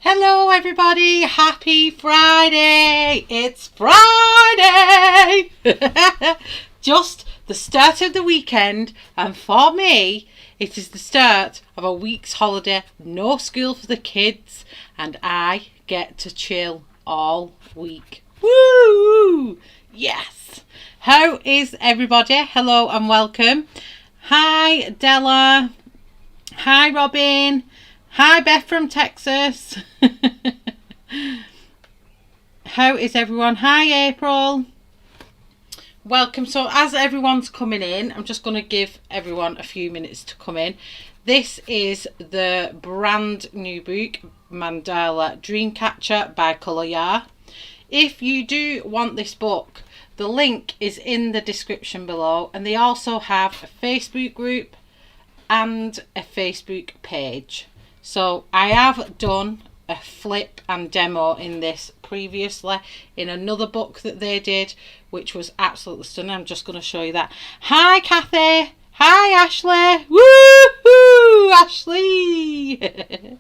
Hello everybody, happy Friday! It's Friday! Just the start of the weekend, and for me it is the start of a week's holiday, no school for the kids, and I get to chill all week. Woo! Yes! How is everybody? Hello and welcome. Hi Della. Hi Robin. Hi Beth from Texas. How is everyone? Hi April. Welcome. So as everyone's coming in, I'm just going to give everyone a few minutes to come in. This is the brand new book, Mandala DreamCatcher by Colorya. If you do want this book, the link is in the description below, and they also have a Facebook group and a Facebook page. So I have done a flip and demo in this previously in another book that they did, which was absolutely stunning. I'm just going to show you that. Hi Kathy. Hi Ashley. Woohoo, Ashley.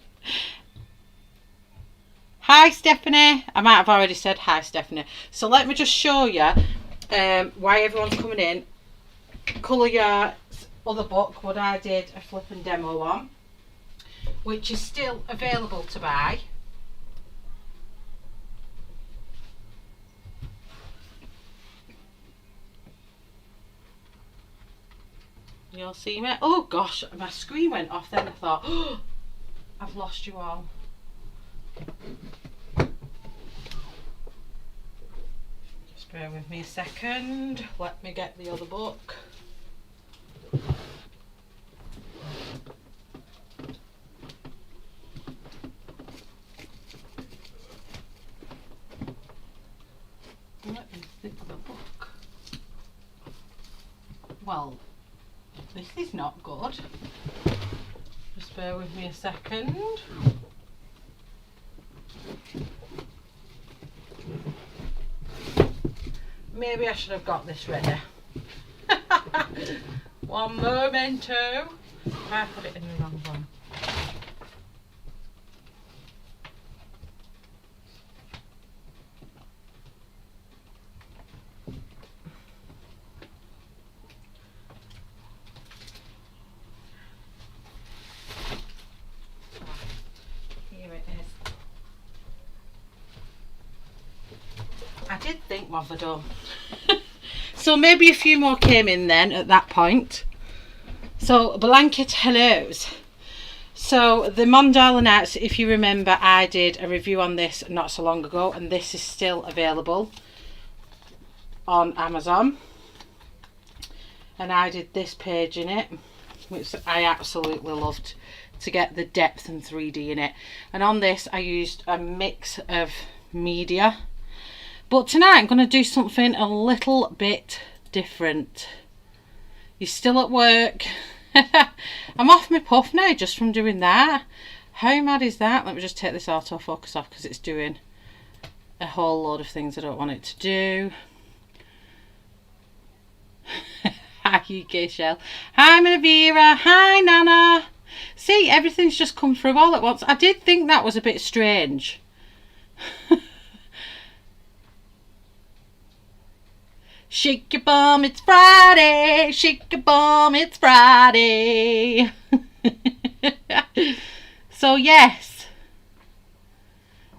Hi Stephanie. I might have already said hi Stephanie. So let me just show you why everyone's coming in. Colorya's other book, what I did a flip and demo on, which is still available to buy. You'll see me. Oh gosh, my screen went off then. I thought, oh, I've lost you all. Just bear with me a second. Let me get the other book. What is the other book? Well, this is not good. Just bear with me a second. Maybe I should have got this ready. One momento. I put it in the wrong one. Here it is. I did think what I'd done. So maybe a few more came in then at that point. So blanket hellos. So the Mandala Nights, if you remember, I did a review on this not so long ago, and this is still available on Amazon. And I did this page in it, which I absolutely loved, to get the depth and 3D in it. And on this I used a mix of media. But tonight I'm going to do something a little bit different. You're still at work. I'm off my puff now just from doing that. How mad is that? Let me just take this autofocus off because it's doing a whole load of things I don't want it to do. Hi UK Shell. Hi Minavira. Hi Nana. See, everything's just come through all at once. I did think that was a bit strange. Shake your bum, it's Friday. Shake your bum, it's Friday. So yes,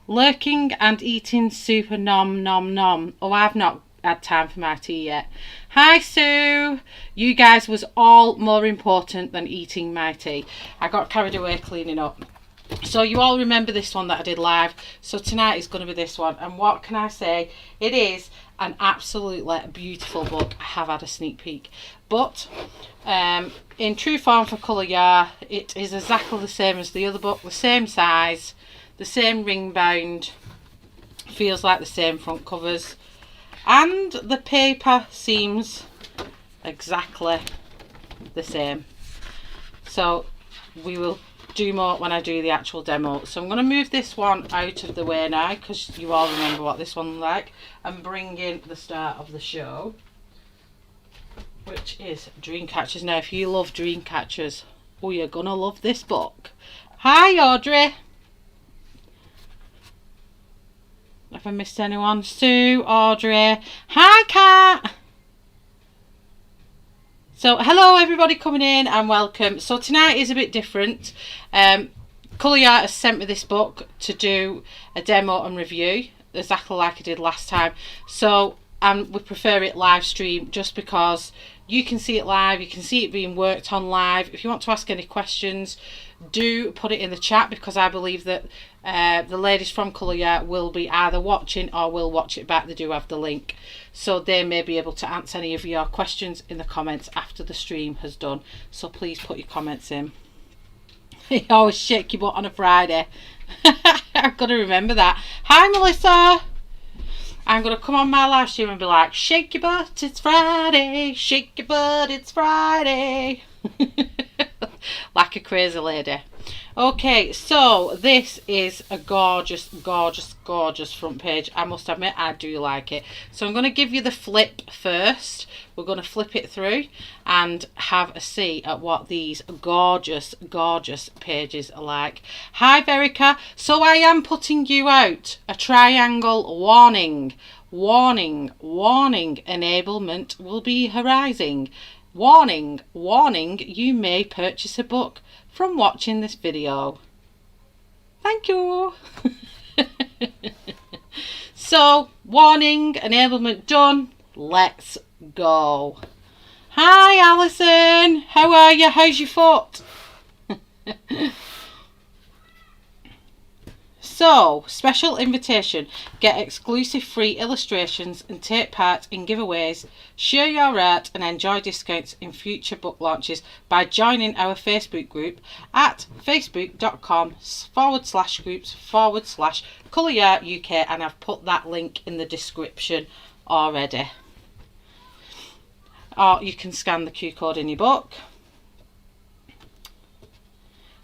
lurking and eating super nom nom nom. Oh, I've not had time for my tea yet. Hi Sue. You guys was all more important than eating my tea. I got carried away cleaning up. So you all remember this one that I did live. So tonight is going to be this one. And what can I say? It is an absolutely beautiful book. I have had a sneak peek. But in true form for Colorya, it is exactly the same as the other book. The same size, the same ring bound. Feels like the same front covers. And the paper seems exactly the same. So we will do more when I do the actual demo. So I'm going to move this one out of the way now because you all remember what this one's like, and bring in the start of the show, which is Dreamcatchers. Now if you love Dreamcatchers, oh, you're gonna love this book. Hi Audrey. Have I missed anyone? Sue, Audrey. Hi, Kat. So, hello everybody coming in and welcome. So tonight is a bit different. Colorya has sent me this book to do a demo and review, exactly like I did last time. So, we prefer it live stream just because you can see it live, you can see it being worked on live. If you want to ask any questions, do put it in the chat, because I believe that the ladies from Colorya will be either watching or will watch it back. They do have the link, so they may be able to answer any of your questions in the comments after the stream has done. So please put your comments in. You always shake your butt on a Friday. I've got to remember that. Hi Melissa. I'm going to come on my live stream and be like, shake your butt, it's Friday. Shake your butt, it's Friday. Like a crazy lady. Okay, so this is a gorgeous, gorgeous, gorgeous front page. I must admit, I do like it. So I'm going to give you the flip first. We're going to flip it through and have a see at what these gorgeous, gorgeous pages are like. Hi, Verica. So I am putting you out a triangle warning. Warning, warning, enablement will be arising. Warning, warning, you may purchase a book from watching this video. Thank you. So, warning, enablement done. Let's go. Hi Alison, how are you? How's your foot? So, special invitation. Get exclusive free illustrations and take part in giveaways. Share your art and enjoy discounts in future book launches by joining our Facebook group at facebook.com/groups/Colorya UK, and I've put that link in the description already. Or you can scan the QR code in your book.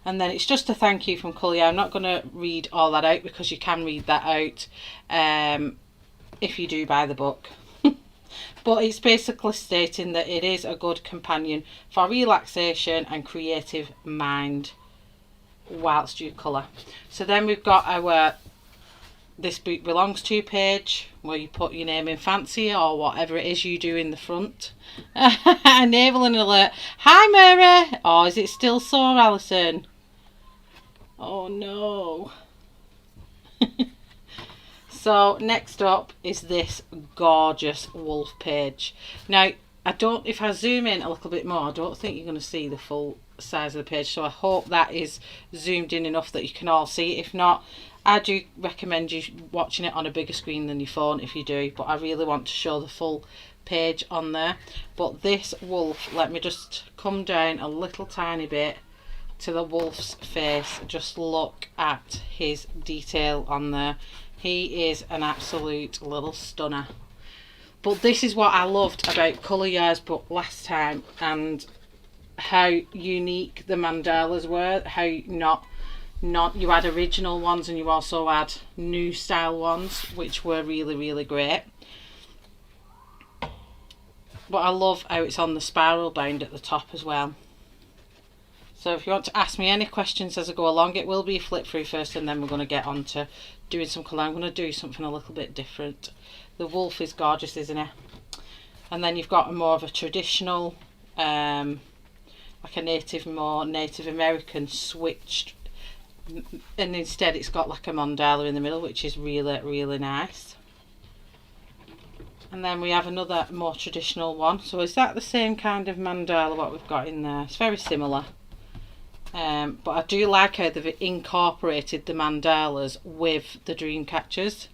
And then it's just a thank you from Colorya. I'm not going to read all that out because you can read that out if you do buy the book. But it's basically stating that it is a good companion for relaxation and creative mind whilst you colour. So then we've got our This Book Belongs To page, where you put your name in fancy or whatever it is you do in the front. Enabling alert. Hi Mary. Oh, is it still sore, Alison? Oh no. So next up is this gorgeous wolf page. Now if I zoom in a little bit more, I don't think you're going to see the full size of the page, so I hope that is zoomed in enough that you can all see it. If not, I do recommend you watching it on a bigger screen than your phone if you do, but I really want to show the full page on there. But this wolf, let me just come down a little tiny bit to the wolf's face. Just look at his detail on there. He is an absolute little stunner. But this is what I loved about Colorya's book last time, and how unique the mandalas were. How not you had original ones and you also had new style ones, which were really, really great. But I love how it's on the spiral bound at the top as well. So if you want to ask me any questions as I go along, it will be a flip through first, and then we're going to get on to doing some colour. I'm going to do something a little bit different. The wolf is gorgeous, isn't he? And then you've got more of a traditional, like a more Native American switched, and instead it's got like a mandala in the middle, which is really, really nice. And then we have another more traditional one. So is that the same kind of mandala what we've got in there? It's very similar. But I do like how they've incorporated the mandalas with the dreamcatchers.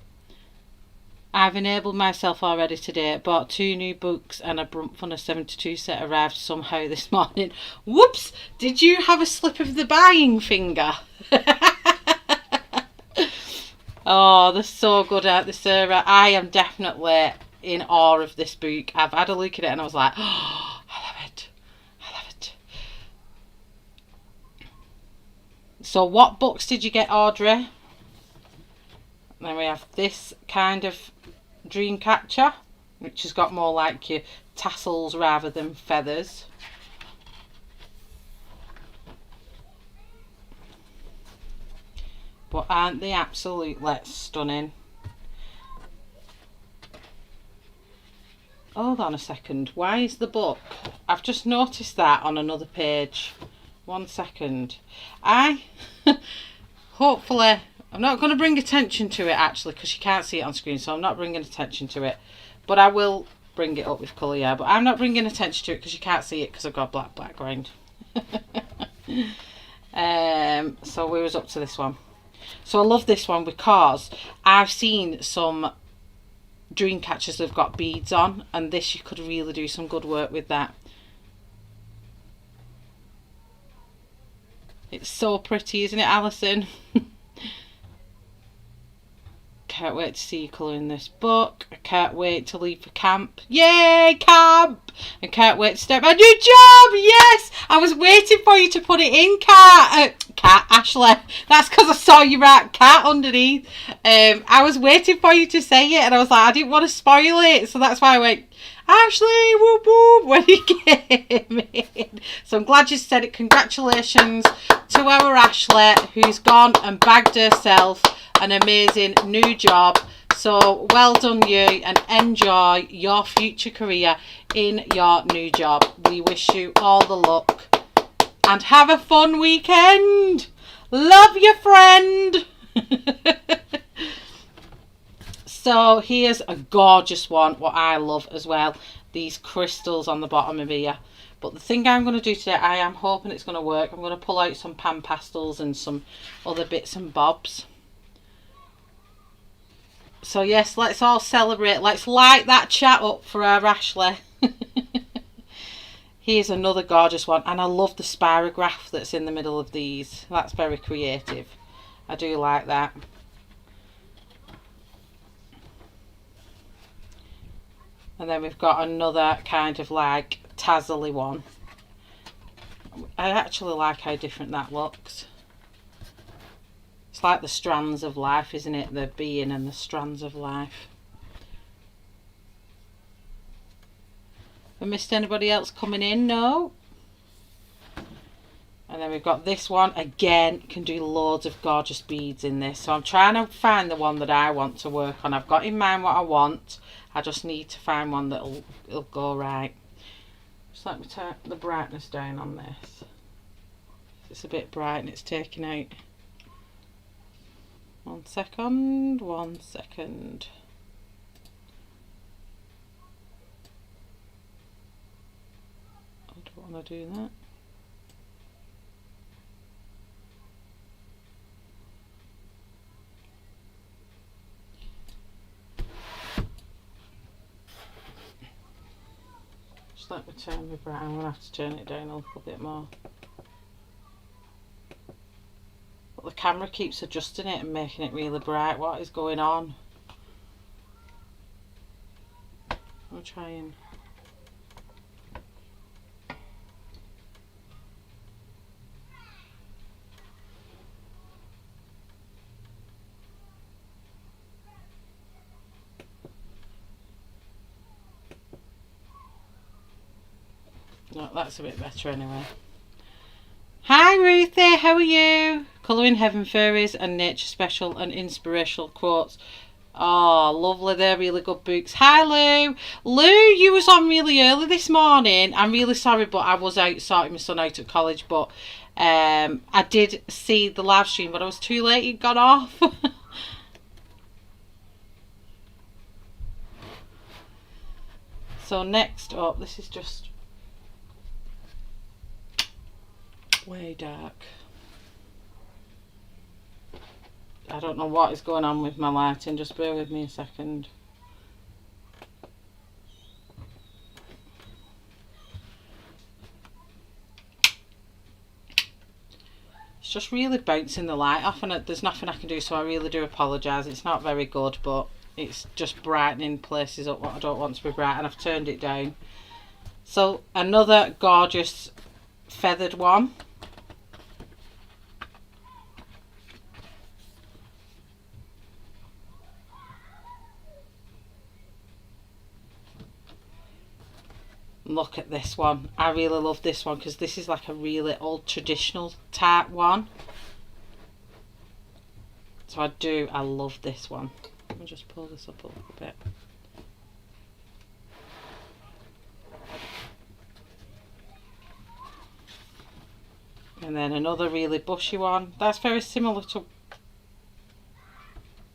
I've enabled myself already today. Bought 2 new books and a Brunt Funner 72 set arrived somehow this morning. Whoops! Did you have a slip of the buying finger? Oh, they're so good, aren't they, Sarah? I am definitely in awe of this book. I've had a look at it and I was like, oh, I love it. I love it. So what books did you get, Audrey? Then we have this kind of dreamcatcher, which has got more like your tassels rather than feathers. But aren't they absolutely stunning? hold on a second. Why is the book? I've just noticed that on another page. 1 second. Hopefully, I'm not going to bring attention to it actually because you can't see it on screen, so I'm not bringing attention to it. But I will bring it up with Colorya. But I'm not bringing attention to it because you can't see it because I've got black background. So we was up to this one. So I love this one because I've seen some dream catchers that have got beads on, and this you could really do some good work with that. It's so pretty, isn't it, Alison? Can't wait to see you colouring this book. I can't wait to leave for camp. Yay, camp! And can't wait to start my new job. Yes! I was waiting for you to put it in, Cat Ashley. That's because I saw you write cat underneath. I was waiting for you to say it, and I was like, I didn't want to spoil it, so that's why I went, Ashley, whoop whoop, when you came in. So I'm glad you said it. Congratulations to our Ashley, who's gone and bagged herself an amazing new job. So well done you, and enjoy your future career in your new job. We wish you all the luck and have a fun weekend. Love you, friend. So here's a gorgeous one, what I love as well, these crystals on the bottom of here. But the thing I'm going to do today, I am hoping it's going to work. I'm going to pull out some pan pastels and some other bits and bobs. So yes, let's all celebrate. Let's light that chat up for our Ashley. Here's another gorgeous one, and I love the spirograph that's in the middle of these. That's very creative. I do like that. And then we've got another kind of like tassel-y one. I actually like how different that looks. It's like the strands of life, isn't it? The being and the strands of life. Have I missed anybody else coming in? No. And then we've got this one. Again, can do loads of gorgeous beads in this. So I'm trying to find the one that I want to work on. I've got in mind what I want. I just need to find one that'll go right. Just let me turn the brightness down on this. It's a bit bright and it's taking out. 1 second, 1 second. I don't want to do that. Just let me turn my bright. I'm going to have to turn it down a little bit more. But the camera keeps adjusting it and making it really bright. What is going on? I'm trying. No, that's a bit better anyway. Hi Ruthie, how are you? Colouring Heaven Fairies and Nature Special and Inspirational Quotes. Oh, lovely, they're really good books. Hi Lou. Lou, you was on really early this morning. I'm really sorry, but I was out sorting my son out at college, but I did see the live stream, but I was too late, it got off. So next up, this is just way dark. I don't know what is going on with my lighting, just bear with me a second. It's just really bouncing the light off, and there's nothing I can do, so I really do apologise. It's not very good, but it's just brightening places up what I don't want to be bright, and I've turned it down. So another gorgeous feathered one. Look at this one. I really love this one because this is like a really old traditional type one. So I love this one. Let me just pull this up a little bit. And then another really bushy one. That's very similar to...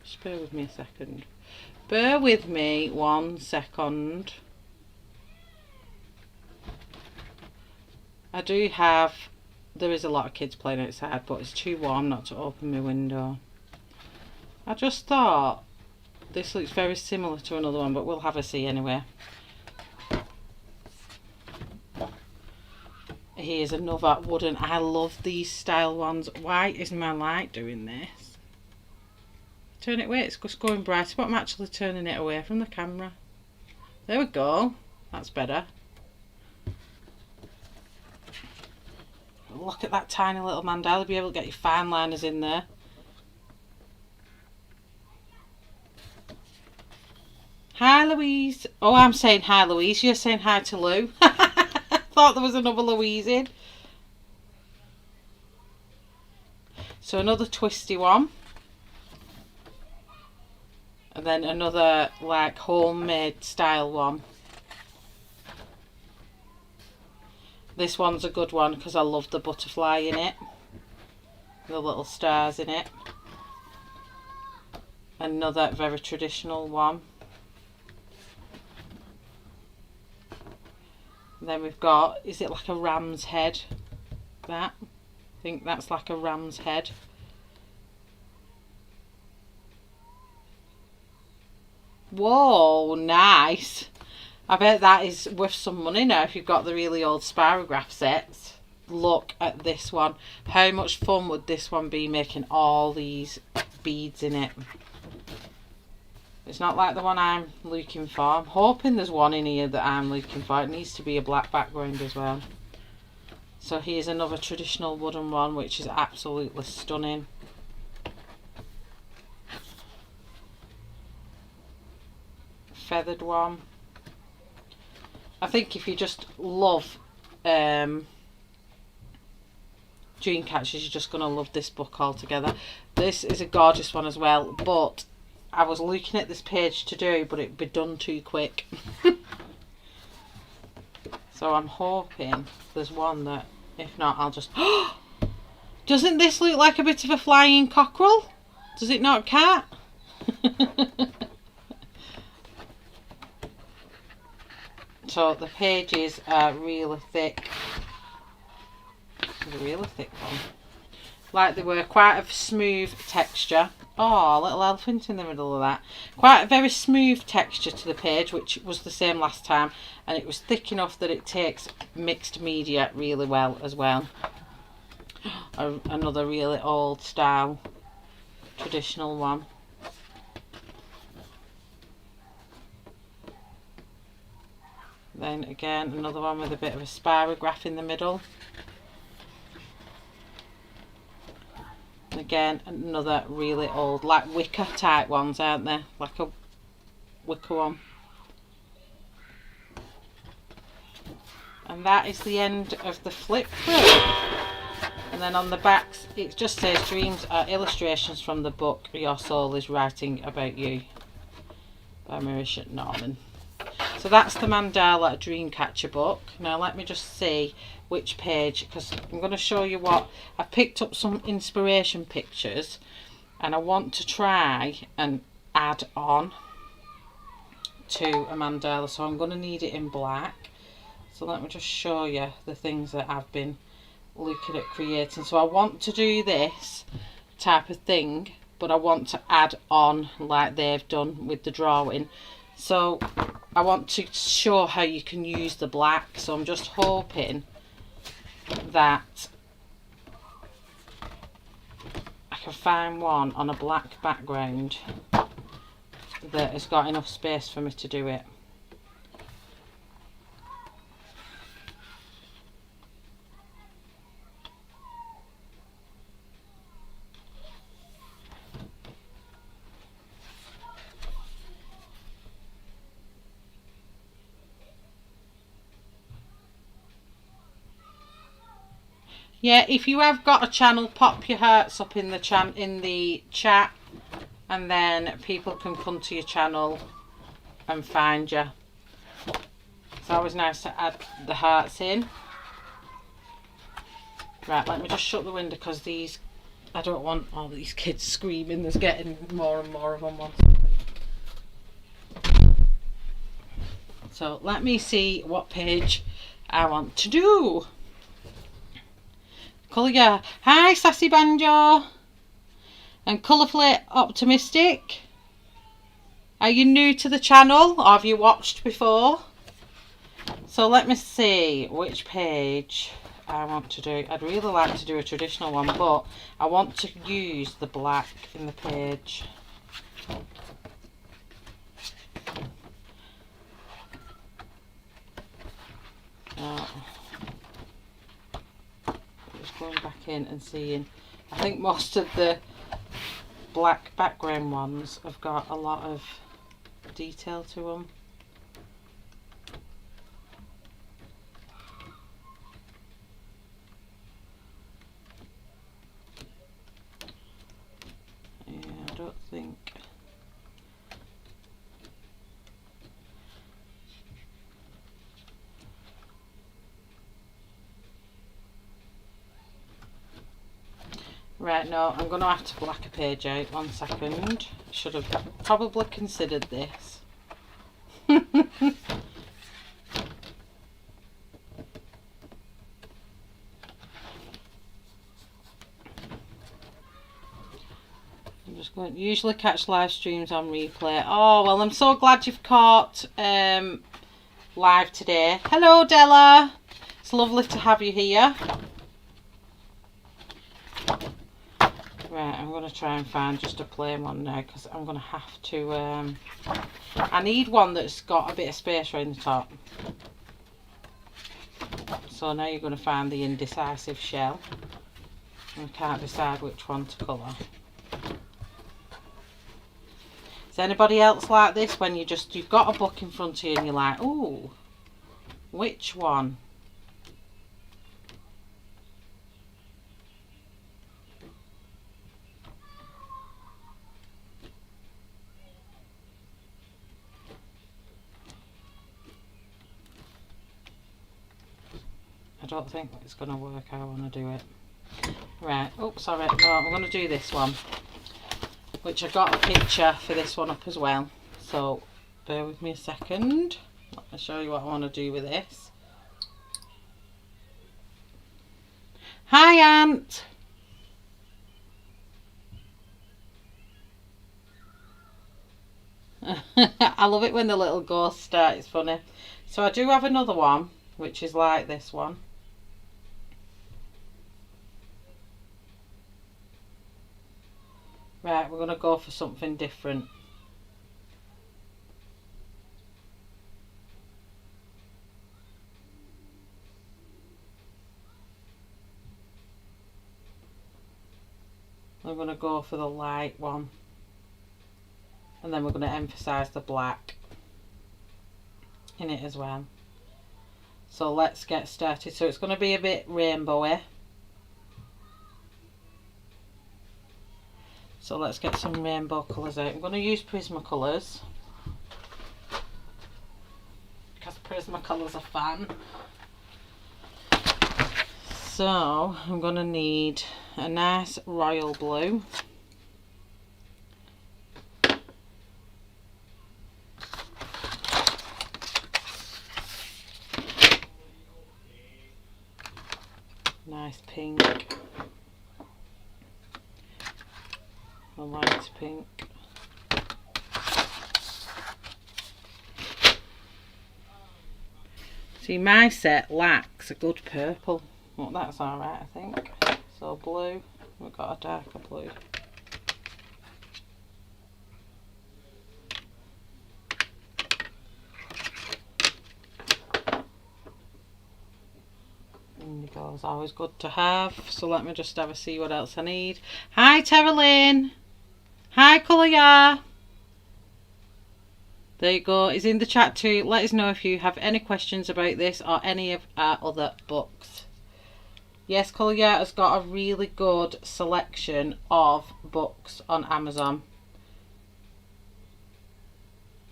Just bear with me a second. Bear with me 1 second. I do have... There is a lot of kids playing outside, but it's too warm not to open my window. I just thought this looks very similar to another one, but we'll have a see anyway. Here's another wooden. I love these style ones. Why isn't my light doing this? Turn it away. It's just going bright, but I'm actually turning it away from the camera. There we go. That's better. Look at that tiny little mandala. Be able to get your fine liners in there. Hi, Louise. Oh, I'm saying hi, Louise. You're saying hi to Lou. Thought there was another Louise in. So another twisty one. And then another like homemade style one. This one's a good one because I love the butterfly in it. The little stars in it. Another very traditional one. And then we've got, is it like a ram's head? That? I think that's like a ram's head. Whoa, nice. I bet that is worth some money now if you've got the really old spirograph sets. Look at this one. How much fun would this one be making all these beads in it? It's not like the one I'm looking for. I'm hoping there's one in here that I'm looking for. It needs to be a black background as well. So here's another traditional wooden one, which is absolutely stunning. Feathered one. I think if you just love Dreamcatchers, you're just going to love this book altogether. This is a gorgeous one as well, but I was looking at this page to do, but it'd be done too quick. So I'm hoping there's one that, if not, I'll just... Doesn't this look like a bit of a flying cockerel? Does it not, Cat? So the pages are really thick. It's a really thick one. Like they were, quite a smooth texture. Oh, little elephant in the middle of that. Quite a very smooth texture to the page, which was the same last time. And it was thick enough that it takes mixed media really well as well. Another really old style, traditional one. Then again, another one with a bit of a spirograph in the middle. And again, another really old, like wicker type ones, aren't they? Like a wicker one. And that is the end of the flip through. And then on the backs, it just says dreams are illustrations from the book Your Soul is Writing About You by Marisha Norman. So that's the Mandala DreamCatcher book. Now let me just see which page, because I'm going to show you what I picked up, some inspiration pictures, and I want to try and add on to a mandala, so I'm going to need it in black. So let me just show you the things that I've been looking at creating. So I want to do this type of thing, but I want to add on like they've done with the drawing. So I want to show how you can use the black, so I'm just hoping that I can find one on a black background that has got enough space for me to do it. Yeah, if you have got a channel, pop your hearts up in the chat, and then people can come to your channel and find you. It's always nice to add the hearts in. Right, let me just shut the window because these, I don't want all these kids screaming. There's getting more and more of them. 1 second. So let me see what page I want to do. Colorya. Hi, Sassy Banjo. And Colourfully Optimistic. Are you new to the channel or have you watched before? So let me see which page I want to do. I'd really like to do a traditional one, but I want to use the black in the page. Just going back in and seeing. I think most of the black background ones have got a lot of detail to them. I don't think. Right, no, I'm going to have to black a page out. 1 second. Should have probably considered this. I'm just going to usually catch live streams on replay. Oh, well, I'm so glad you've caught live today. Hello, Della. It's lovely to have you here. Right, I'm going to try and find just a plain one now because I'm going to have to... I need one that's got a bit of space around the top. So now you're going to find the indecisive shell. And I can't decide which one to colour. Is anybody else like this when you've got a book in front of you and you're like, ooh, which one? I don't think it's going to work how I want to do it. Right, oh sorry, no, I'm going to do this one, which I got a picture for this one up as well, so bear with me a second. Let me show you what I want to do with this. Hi, Ant. I love it when the little ghosts start, it's funny. So I do have another one which is like this one. Right, we're going to go for something different. We're going to go for the light one. And then we're going to emphasise the black in it as well. So let's get started. So it's going to be a bit rainbowy. So let's get some rainbow colours out. I'm going to use Prismacolors because Prismacolors are fun. So I'm going to need a nice royal blue. Nice pink. A light pink. See, my set lacks a good purple. Well, that's alright, I think. So blue, we've got a darker blue. Indigo is always good to have. So let me just have a see what else I need. Hi, Tara Lynn. Hi, Colorya. There you go. It's in the chat too. Let us know if you have any questions about this or any of our other books. Yes, Colorya has got a really good selection of books on Amazon.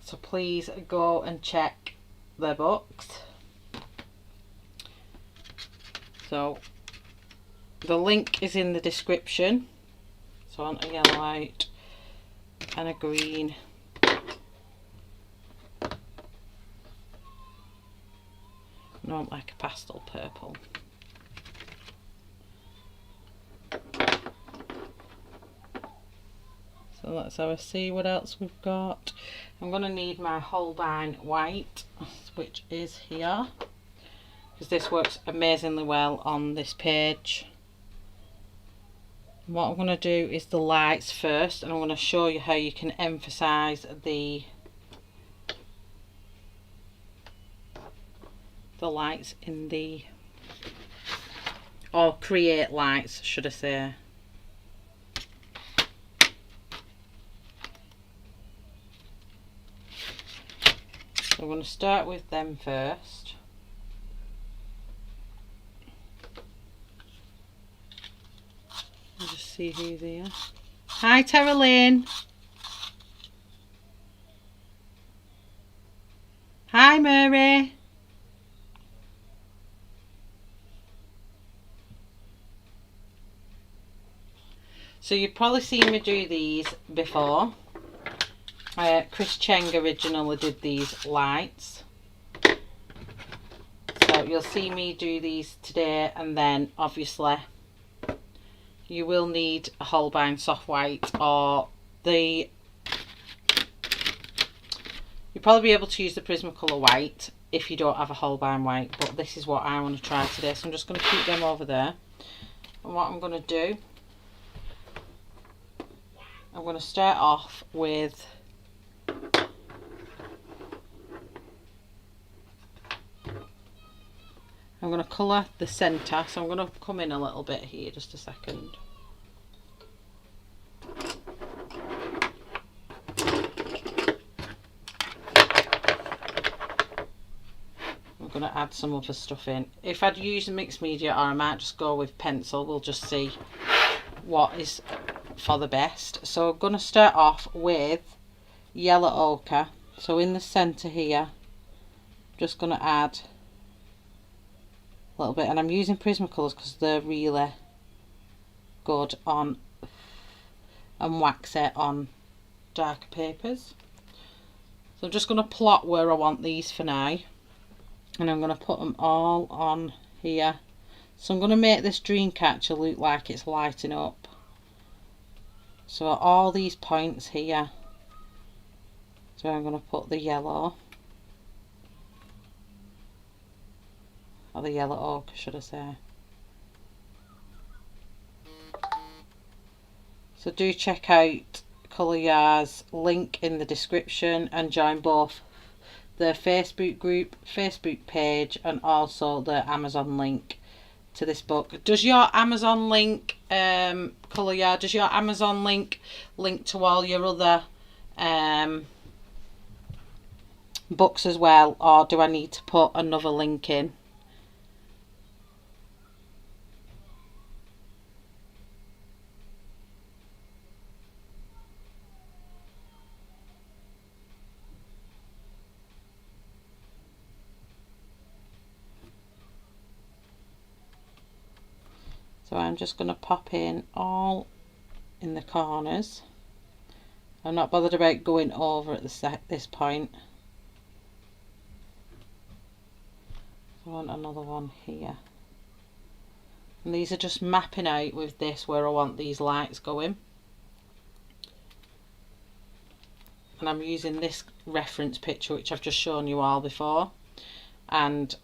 So please go and check their books. So The link is in the description. So I want a yellow out and a green. I want like a pastel purple. So let's have a see what else we've got. I'm going to need my Holbein white, which is here, because this works amazingly well on this page. What I'm going to do is the lights first, and I'm going to show you how you can emphasize the lights in the, or create lights should I say. So I'm going to start with them first. I'll just see who they are. Hi Tara Lynn. Hi Mary. So you've probably seen me do these before. Chris Cheng originally did these lights. So you'll see me do these today, and then obviously you will need a Holbein soft white, or you'll probably be able to use the Prismacolor white if you don't have a Holbein white, but this is what I want to try today. So I'm just going to keep them over there. And what I'm going to do, I'm going to start off with I'm going to colour the centre, so I'm going to come in a little bit here, just a second. I'm going to add some other stuff in. If I'd use a mixed media, or I might just go with pencil, we'll just see what is for the best. So I'm going to start off with yellow ochre. So in the centre here, I'm just going to add a little bit, and I'm using Prismacolors because they're really good on and wax it on darker papers. So I'm just going to plot where I want these for now, and I'm going to put them all on here. So I'm going to make this Dreamcatcher look like it's lighting up. So at all these points here, so I'm going to put the yellow, or the yellow ochre should I say. So do check out Colorya's link in the description and join both the Facebook group, Facebook page, and also the Amazon link to this book. Does your Amazon link, Colorya, does your Amazon link to all your other books as well, or do I need to put another link in? So I'm just going to pop in all in the corners. I'm not bothered about going over at this point. I want another one here. And these are just mapping out with this where I want these lights going. And I'm using this reference picture which I've just shown you all before. And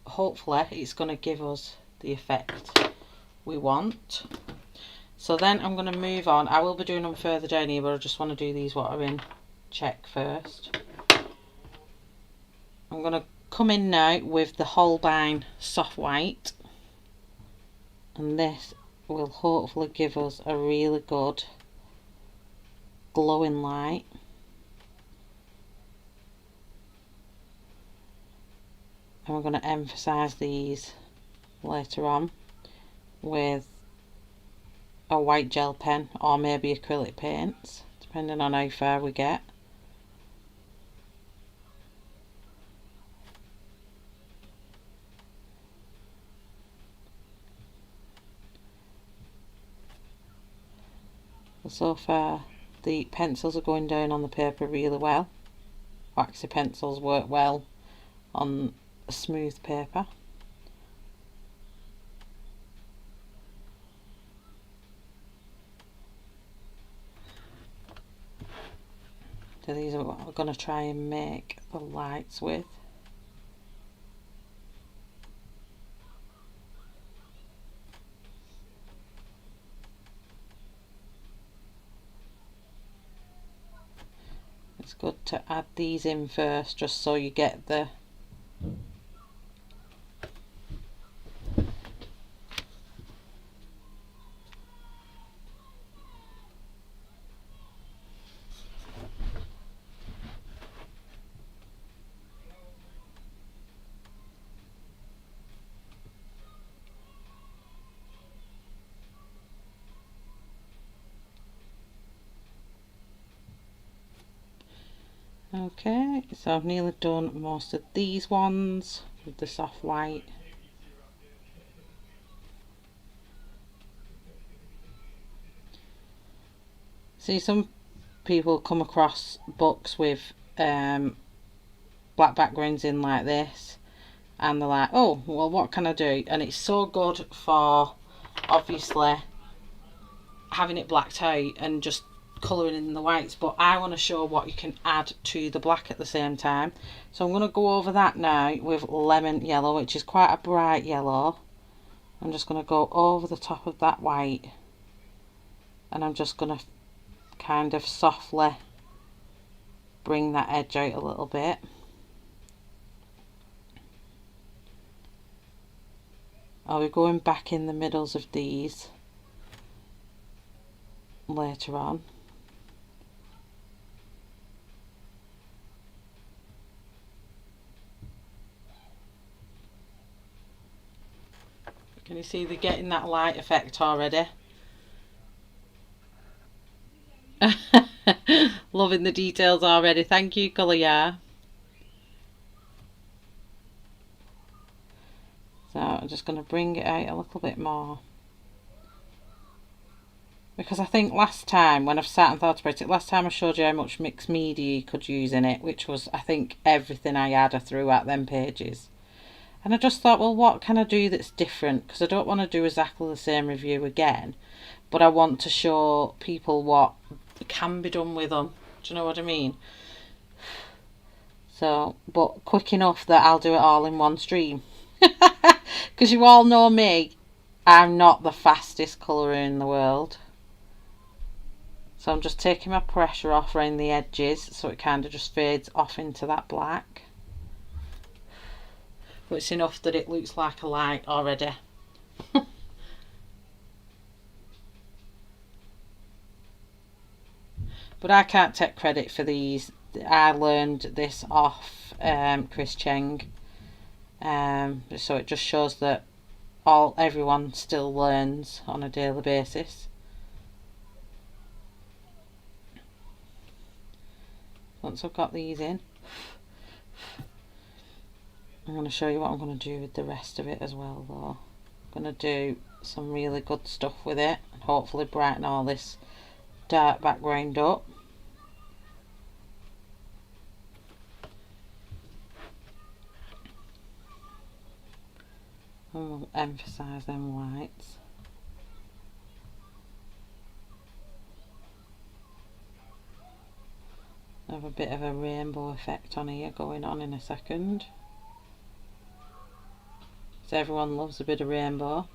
hopefully it's going to give us the effect we want. So then I'm going to move on. I will be doing them further down here, but I just want to do these what are in check first. I'm going to come in now with the Holbein soft white, and this will hopefully give us a really good glowing light. And we're going to emphasize these later on with a white gel pen or maybe acrylic paints, depending on how far we get. So far the pencils are going down on the paper really well. Waxy pencils work well on a smooth paper. So these are what we're going to try and make the lights with. It's good to add these in first just so you get the Okay, so I've nearly done most of these ones with the soft white. See, some people come across books with black backgrounds in like this, and they're like, oh, well, what can I do? And it's so good for, obviously, having it blacked out and just colouring in the whites, but I want to show what you can add to the black at the same time. So I'm going to go over that now with lemon yellow, which is quite a bright yellow. I'm just going to go over the top of that white, and I'm just going to kind of softly bring that edge out a little bit. I'll be going back in the middles of these later on. Can you see they're getting that light effect already? Loving the details already. Thank you, Colorya. So I'm just going to bring it out a little bit more. Because I think last time when I've sat and thought about it, last time I showed you how much mixed media you could use in it, which was, I think, everything I had I threw at them pages. And I just thought, well, what can I do that's different? Because I don't want to do exactly the same review again, but I want to show people what can be done with them. Do you know what I mean? So, but quick enough that I'll do it all in one stream. Because you all know me, I'm not the fastest colourer in the world. So I'm just taking my pressure off around the edges so it kind of just fades off into that black. But it's enough that it looks like a light already. But I can't take credit for these. I learned this off Chris Cheng. So it just shows that everyone still learns on a daily basis. Once I've got these in, I'm going to show you what I'm going to do with the rest of it as well though. I'm going to do some really good stuff with it and hopefully brighten all this dark background up. And we'll emphasise them whites. Have a bit of a rainbow effect on here going on in a second. So everyone loves a bit of rainbow.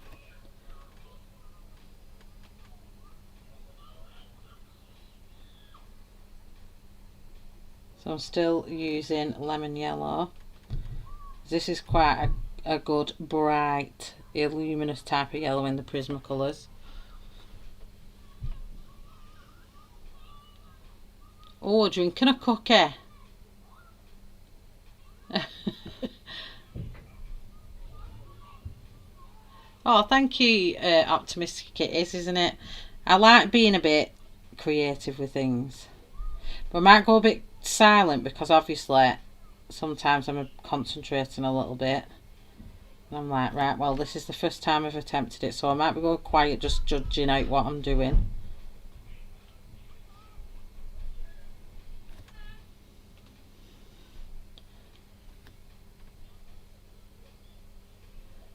So I'm still using lemon yellow. This is quite a good bright luminous type of yellow in the Prismacolors. Oh, drinking a cookie. Oh, thank you, optimistic it is, isn't it? I like being a bit creative with things. But I might go a bit silent because obviously sometimes I'm concentrating a little bit. And I'm like, right, well, this is the first time I've attempted it, so I might be going quiet just judging out what I'm doing.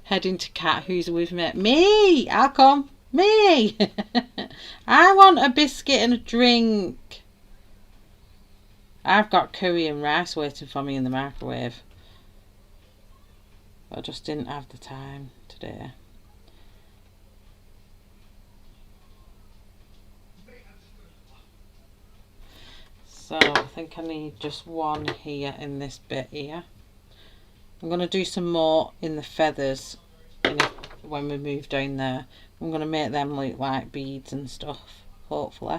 Heading to cat. Who's with me? Me! I'll come. Me! I want a biscuit and a drink. I've got curry and rice waiting for me in the microwave. I just didn't have the time today. So I think I need just one here in this bit here. I'm going to do some more in the feathers when we move down there. I'm going to make them look like beads and stuff, hopefully.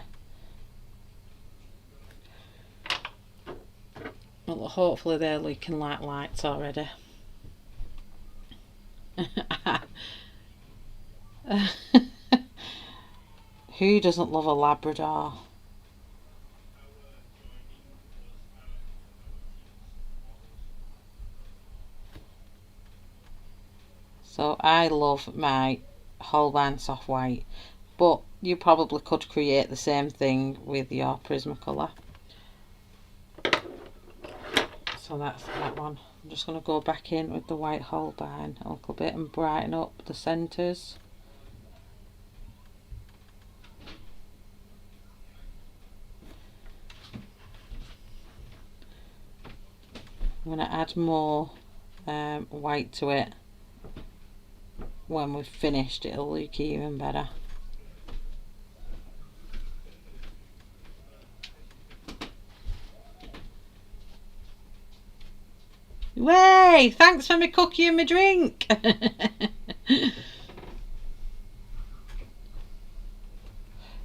Well, hopefully they're looking like lights already. Who doesn't love a Labrador? So I love my Holbein soft white, but you probably could create the same thing with your Prismacolor. So that's that one. I'm just going to go back in with the white Holbein a little bit and brighten up the centres. I'm going to add more white to it. When we've finished, it'll look even better. Way! Thanks for my cookie and my drink.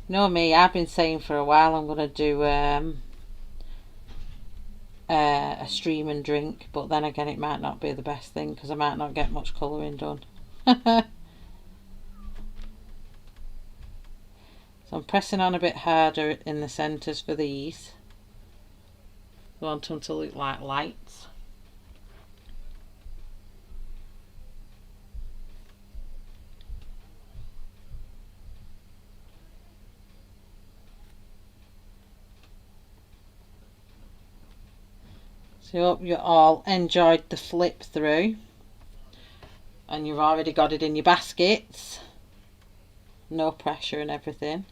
No, me, I've been saying for a while I'm going to do a stream and drink, but then again it might not be the best thing because I might not get much colouring done. So I'm pressing on a bit harder in the centres for these. I want them to look like lights. So I hope you all enjoyed the flip through and you've already got it in your baskets. No pressure and everything.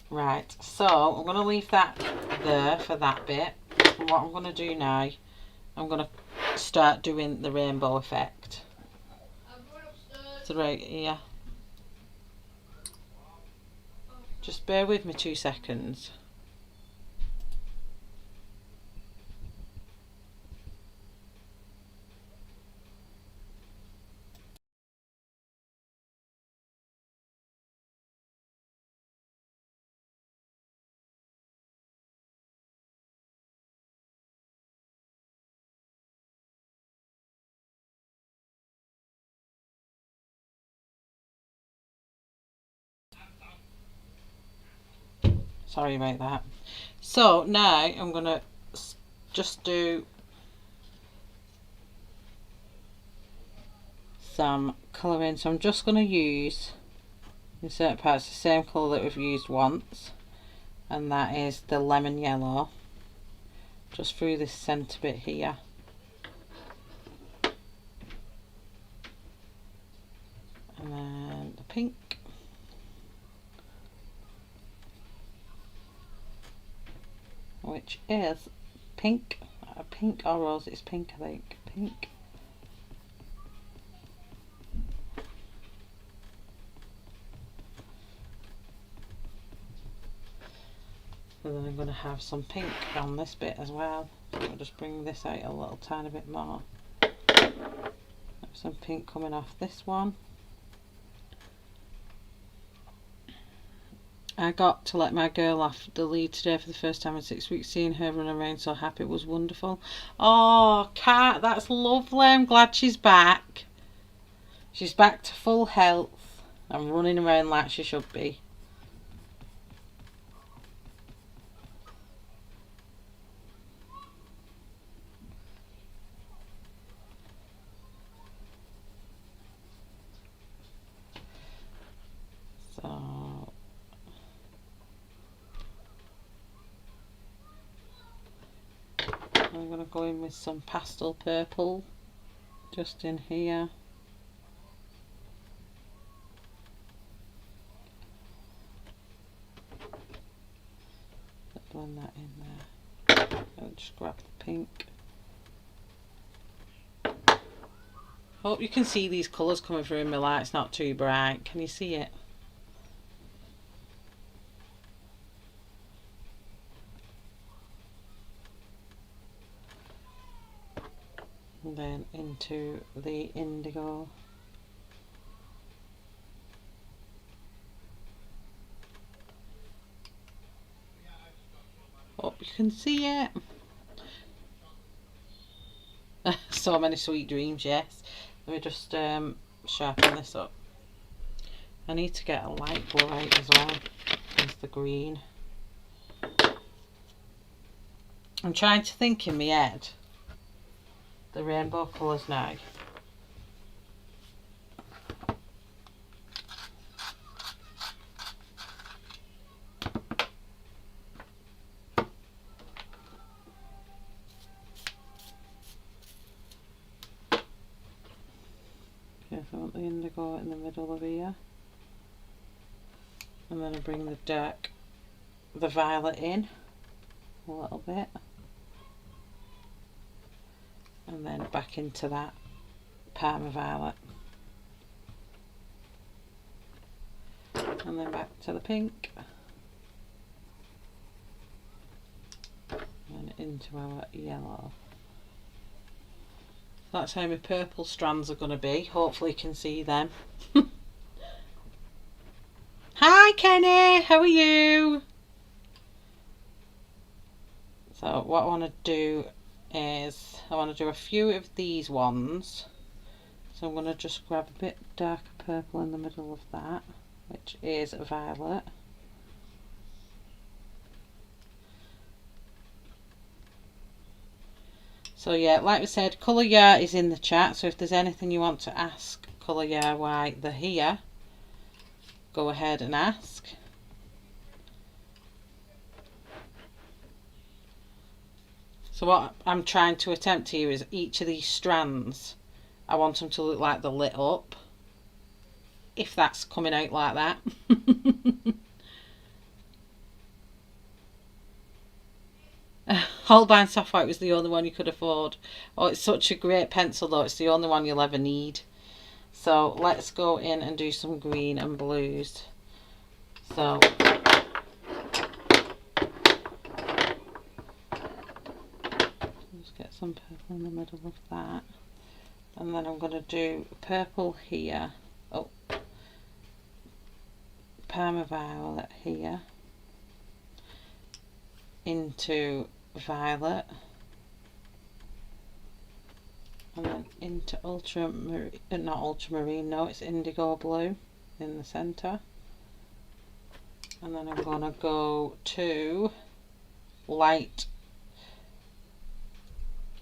Right, so I'm going to leave that there for that bit. And what I'm going to do now, I'm going to start doing the rainbow effect. So right here. Just bear with me 2 seconds. Sorry about that. So now I'm going to just do some colouring. So I'm just going to use in certain parts the same colour that we've used once, and that is the lemon yellow, just through this centre bit here. And then the pink. Which is pink, pink or rose, it's pink I think, pink. And then I'm going to have some pink on this bit as well. So I'll just bring this out a little tiny bit more. Some pink coming off this one. I got to let my girl off the lead today for the first time in 6 weeks. Seeing her run around so happy was wonderful. Oh, Kat, that's lovely. I'm glad she's back. She's back to full health and running around like she should be. So I'm going to go in with some pastel purple. just in here. Blend that in there. I'll just grab the pink. Hope you can see these colours coming through in my light. It's not too bright. Can you see it? And then into the indigo. Hope you can see it. So many sweet dreams, yes. Let me just sharpen this up. I need to get a light blue out as well as the green. I'm trying to think in my head the rainbow colours now. Okay, so I want the indigo in the middle of here. And then I bring the violet in a little bit. And then back into that Parma violet. And then back to the pink. And into our yellow. That's how my purple strands are going to be. Hopefully you can see them. Hi Kenny, how are you? So what I want to do is I want to do a few of these ones. So I'm going to just grab a bit darker purple in the middle of that, which is violet. So yeah, like we said, Colorya is in the chat, so if there's anything you want to ask Colorya why they're here, go ahead and ask. So what I'm trying to attempt here is each of these strands, I want them to look like they're lit up, if that's coming out like that. Holbein Sapphire was the only one you could afford. Oh, it's such a great pencil though, it's the only one you'll ever need. So let's go in and do some green and blues. So just get some purple in the middle of that. And then I'm going to do purple here. Oh, Parma violet here. Into violet. And then into ultramarine, not ultramarine, no, it's indigo blue in the centre. And then I'm going to go to light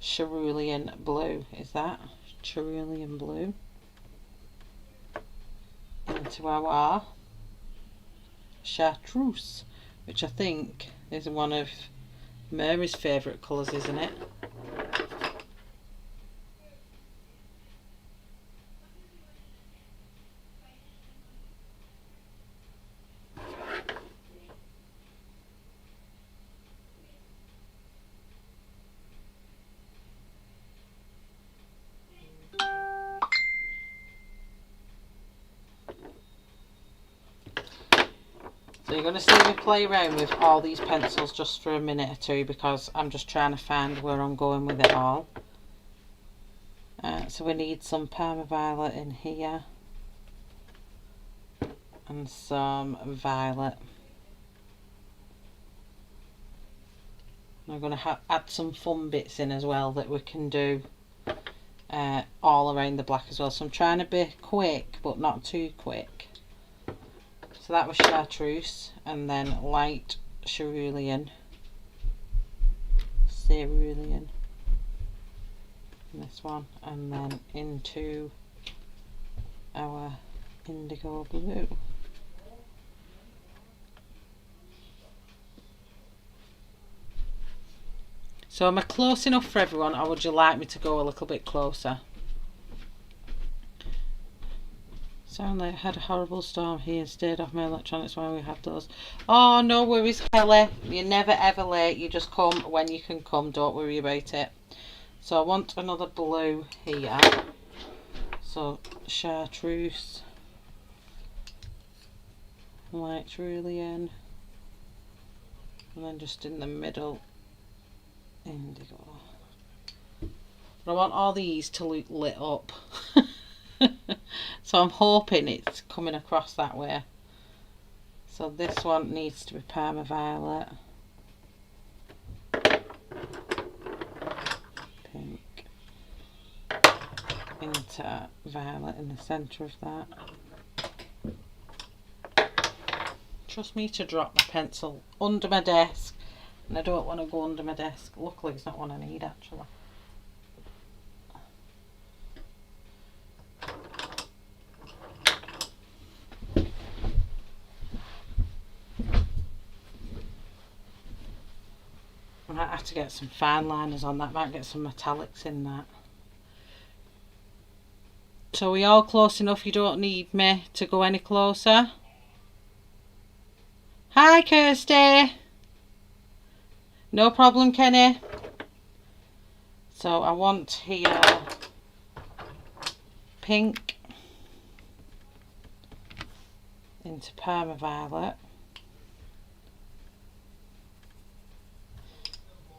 cerulean blue, is that? Cerulean blue. Into our chartreuse, which I think is one of Mary's favourite colours, isn't it? So you're going to see me play around with all these pencils just for a minute or two because I'm just trying to find where I'm going with it all. So we need some Parma violet in here and some violet. I'm going to add some fun bits in as well that we can do all around the black as well. So I'm trying to be quick but not too quick. So that was chartreuse, and then light cerulean, in this one, and then into our indigo blue. So am I close enough for everyone, or would you like me to go a little bit closer? Sound like I had a horrible storm here and stayed off my electronics while we had those. Oh, no worries, Kelly. You're never ever late. You just come when you can come. Don't worry about it. So I want another blue here. So chartreuse, light cerulean, and then just in the middle, indigo. But I want all these to look lit up. So I'm hoping it's coming across that way. So this one needs to be Parma Violet. Pink. Into violet in the centre of that. Trust me to drop my pencil under my desk. And I don't want to go under my desk. Luckily it's not one I need actually. I might have to get some fine liners on that, might get some metallics in that. So we all close enough, you don't need me to go any closer? Hi Kirsty! No problem, Kenny. So I want here pink into Parma Violet.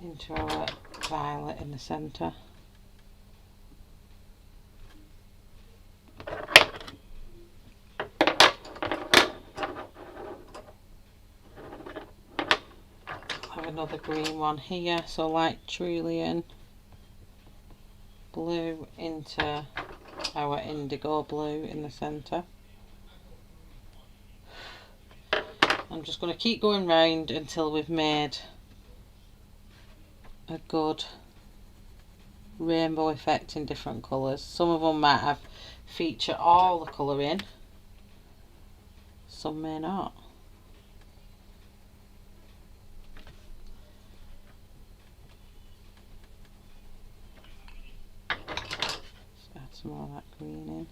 Into our violet in the centre. Have another green one here, so light cerulean blue into our indigo blue in the centre. I'm just going to keep going round until we've made a good rainbow effect in different colours. Some of them might have feature all the colour in, some may not. Let's add some more of that green in.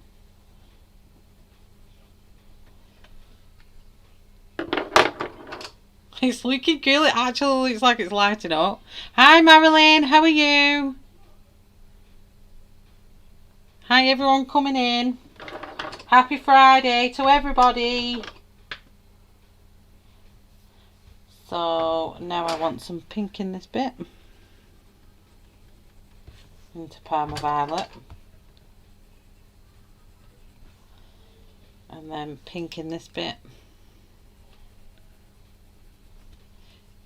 It's looking cool. It actually looks like it's lighting up. Hi Marilyn, how are you? Hi everyone coming in. Happy Friday to everybody. So now I want some pink in this bit. Into Parma Violet. And then pink in this bit.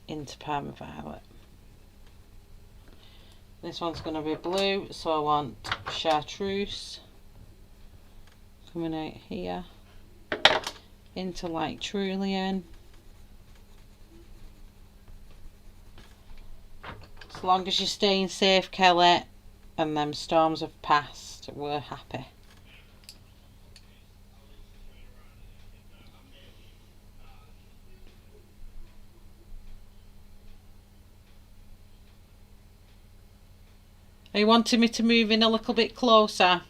Into Parma Violet. This one's going to be blue, so I want chartreuse coming out here into light cerulean. As long as you're staying safe, Kelly, and them storms have passed, we're happy. Are you wanting me to move in a little bit closer,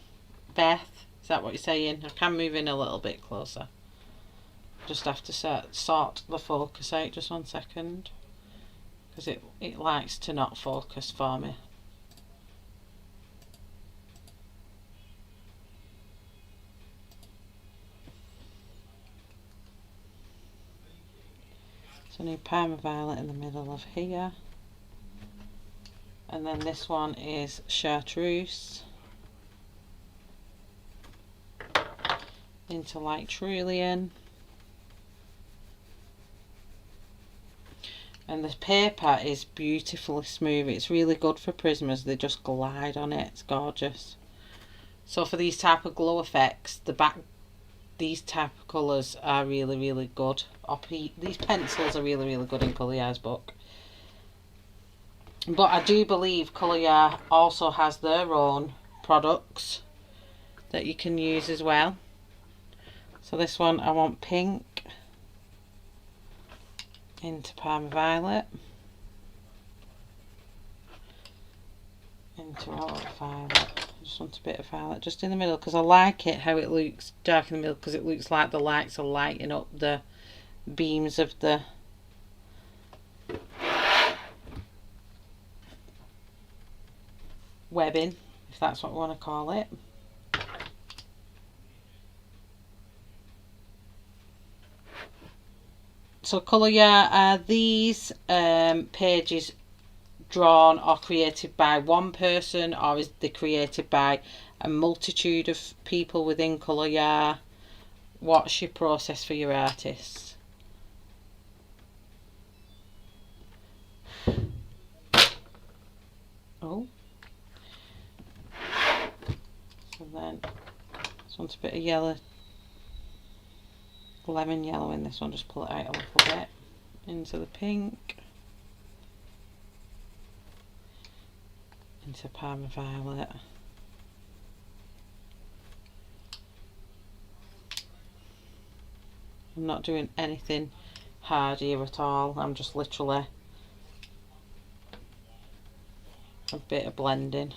Beth? Is that what you're saying? I can move in a little bit closer. Just have to sort the focus out. Just 1 second. Because it likes to not focus for me. So I need Parma Violet in the middle of here. And then this one is chartreuse into light cerulean. And the paper is beautifully smooth. It's really good for Prismas. They just glide on it. It's gorgeous. So for these type of glow effects, these type of colours are really, really good. These pencils are really, really good in Colorya's book. But I do believe Colorya also has their own products that you can use as well. So this one I want pink into Parma Violet, into our violet just want a bit of violet just in the middle, because I like it how it looks dark in the middle, because it looks like the lights are lighting up the beams of the webbing, if that's what we want to call it. So Colorya are these pages drawn or created by one person, or is they created by a multitude of people within Colorya? What's your process for your artists? Oh, so then just want a bit of yellow, lemon yellow in this one, just pull it out a little bit into the pink, into Parma violet, I'm not doing anything hard here at all, I'm just literally a bit of blending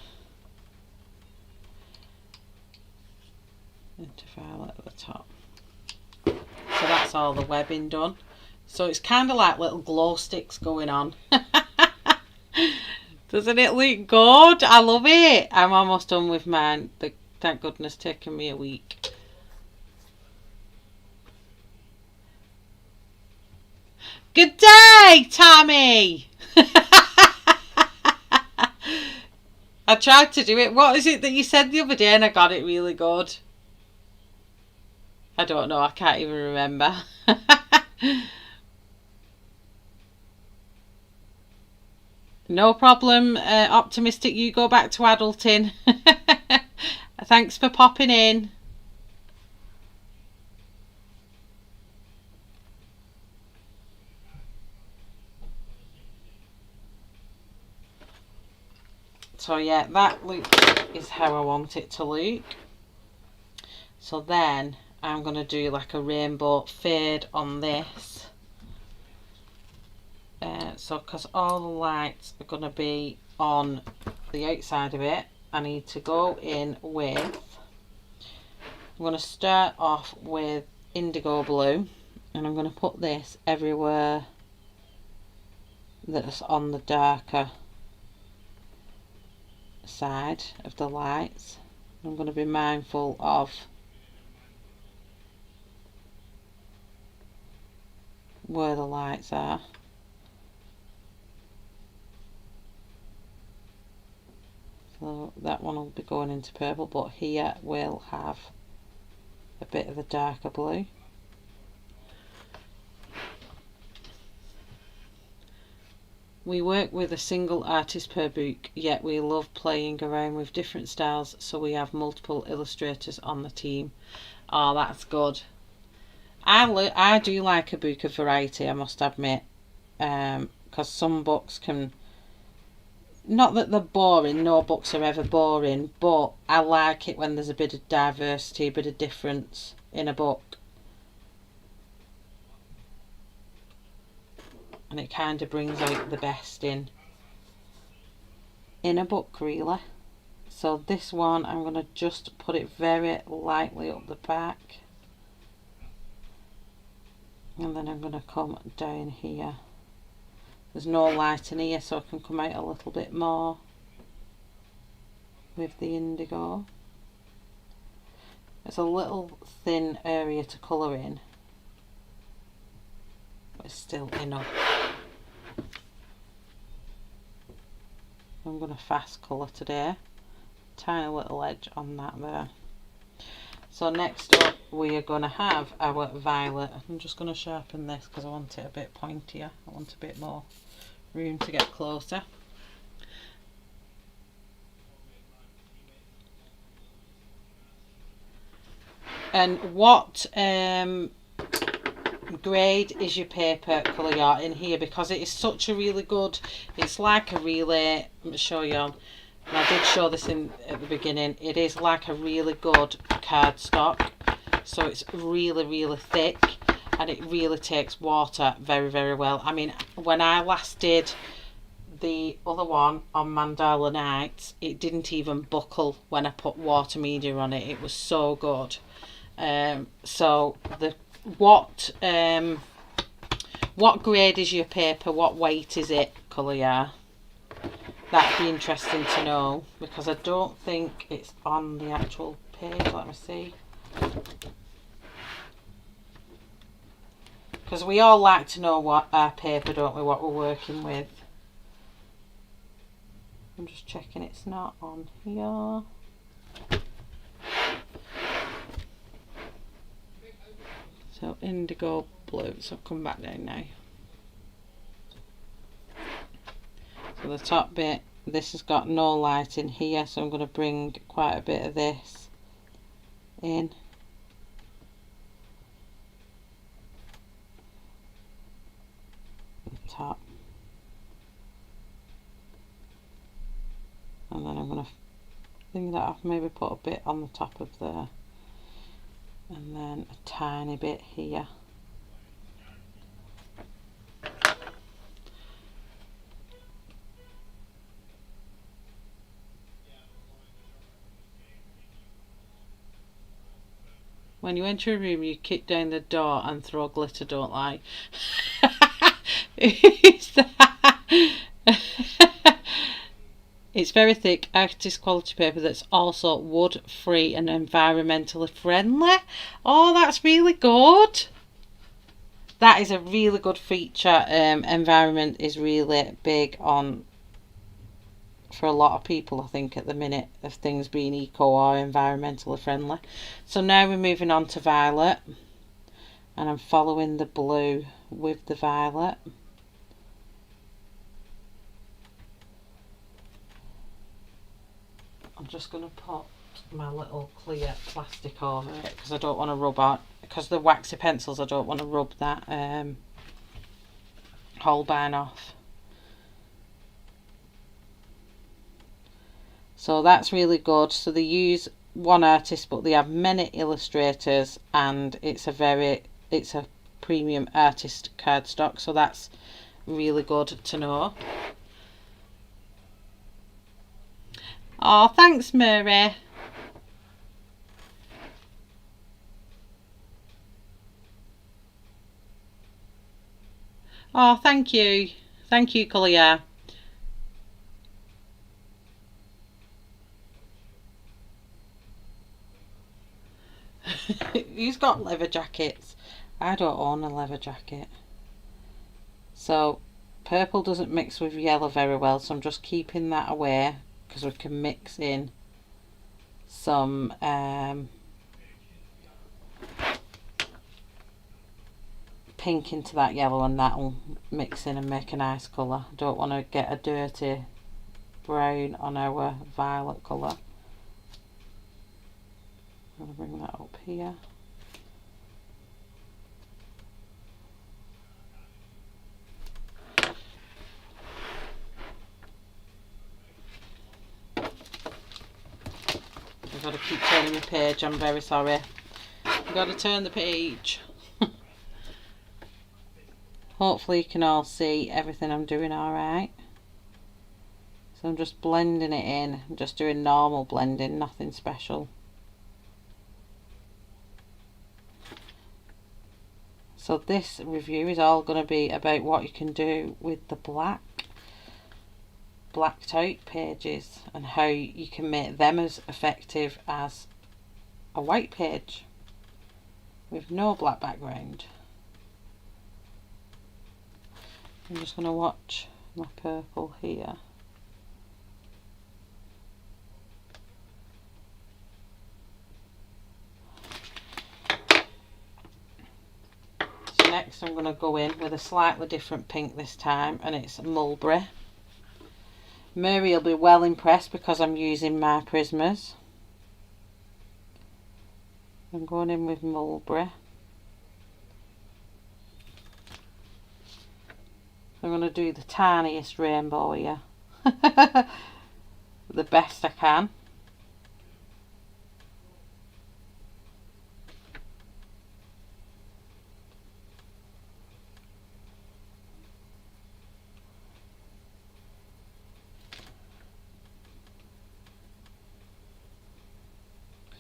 into violet at the top. So that's all the webbing done. So it's kind of like little glow sticks going on. Doesn't it look good? I love it. I'm almost done with mine. Thank goodness, taken me a week. Good day, Tammy. I tried to do it. What is it that you said the other day and I got it really good? I don't know. I can't even remember. No problem. Optimistic, you go back to adulting. Thanks for popping in. So yeah, that look is how I want it to look. So then I'm going to do like a rainbow fade on this. So because all the lights are going to be on the outside of it, I need to go in with, I'm going to start off with indigo blue, and I'm going to put this everywhere that's on the darker side of the lights. I'm going to be mindful of where the lights are. So that one will be going into purple, but here we'll have a bit of a darker blue. We work with a single artist per book, yet we love playing around with different styles, so we have multiple illustrators on the team. Oh, that's good. I do like a book of variety, I must admit, because some books can, not that they're boring, no books are ever boring, but I like it when there's a bit of diversity, a bit of difference in a book. And it kind of brings out the best in a book, really. So this one, I'm going to just put it very lightly up the back. And then I'm going to come down here. There's no light in here, so I can come out a little bit more with the indigo. It's a little thin area to colour in, but it's still enough. I'm going to fast colour today. Tiny little edge on that there. So next up we are going to have our violet. I'm just going to sharpen this because I want it a bit pointier. I want a bit more room to get closer. And what grade is your paper Colorya in here? Because it is such a really good, it's like a really, let me show you on, and I did show this in at the beginning, it is like a really good cardstock, so it's really thick and it really takes water very well. I mean, when I last did the other one on Mandala Nights, it didn't even buckle when I put water media on it. It was so good. So the what grade is your paper? What weight is it, Colorya? That'd be interesting to know, because I don't think it's on the actual page. Let me see. Because we all like to know what our paper, don't we, what we're working with. I'm just checking it's not on here. So indigo blue, so I've come back down now. So the top bit, this has got no light in here, so I'm going to bring quite a bit of this in. The top. And then I'm going to think that I've maybe put a bit on the top of there. And then a tiny bit here. When you enter a room, you kick down the door and throw glitter, don't lie. Who's that? It's very thick, artist quality paper that's also wood free and environmentally friendly. Oh, that's really good. That is a really good feature. Environment is really big on, for a lot of people, I think, at the minute, of things being eco or environmentally friendly. So now we're moving on to violet, and I'm following the blue with the violet. I'm just going to put my little clear plastic over it, because I don't want to rub out, because the waxy pencils, I don't want to rub that Holbein off. So that's really good. So they use one artist, but they have many illustrators, and it's a premium artist cardstock, so that's really good to know. Oh, thanks, Murray. Oh, thank you. Thank you, Colorya. Who's got leather jackets? I don't own a leather jacket. So purple doesn't mix with yellow very well, so I'm just keeping that away, because we can mix in some pink into that yellow, and that'll mix in and make a nice colour. Don't want to get a dirty brown on our violet colour. I'm going to bring that up here. I've got to keep turning the page, I'm very sorry. I've got to turn the page. Hopefully you can all see everything I'm doing alright. So I'm just blending it in. I'm just doing normal blending, nothing special. So this review is all going to be about what you can do with the blacked out pages, and how you can make them as effective as a white page with no black background. I'm just going to watch my purple here. So next I'm going to go in with a slightly different pink this time, and it's mulberry. Mary will be well impressed because I'm using my Prismas. I'm going in with mulberry. I'm going to do the tiniest rainbow here. The best I can.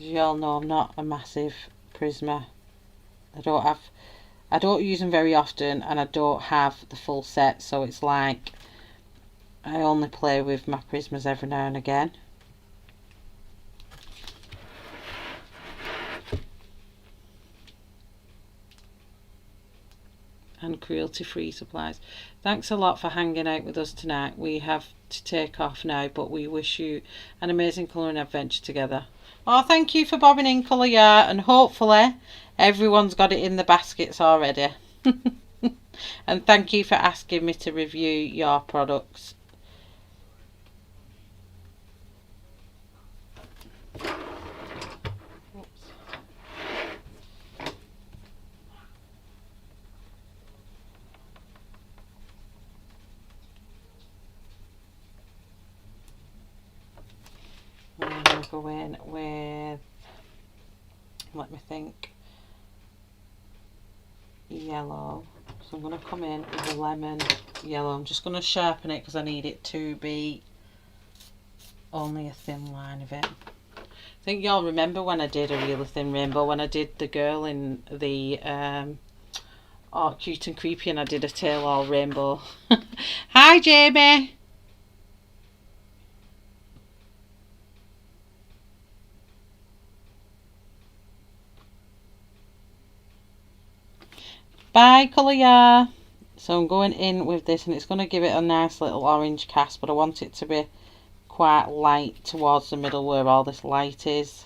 you all know, I'm not a massive Prisma. I don't use them very often, and I don't have the full set, so it's like I only play with my Prismas every now and again. And cruelty-free supplies. Thanks a lot for hanging out with us tonight. We have to take off now, but we wish you an amazing colouring adventure together. Oh, thank you for bobbing in, Colorya, and hopefully everyone's got it in the baskets already. And thank you for asking me to review your products. I'm going to go in with, let me think, yellow. So I'm going to come in with a lemon yellow. I'm just going to sharpen it because I need it to be only a thin line of it. I think y'all remember when I did a really thin rainbow, when I did the girl in the oh, Cute and Creepy, and I did a tail all rainbow. Hi Jamie. Bye Colorya. So I'm going in with this, and it's going to give it a nice little orange cast, but I want it to be quite light towards the middle where all this light is.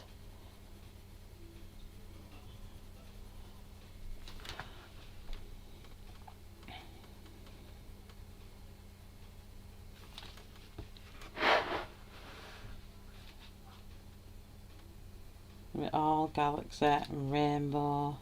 With all galaxy and rainbow.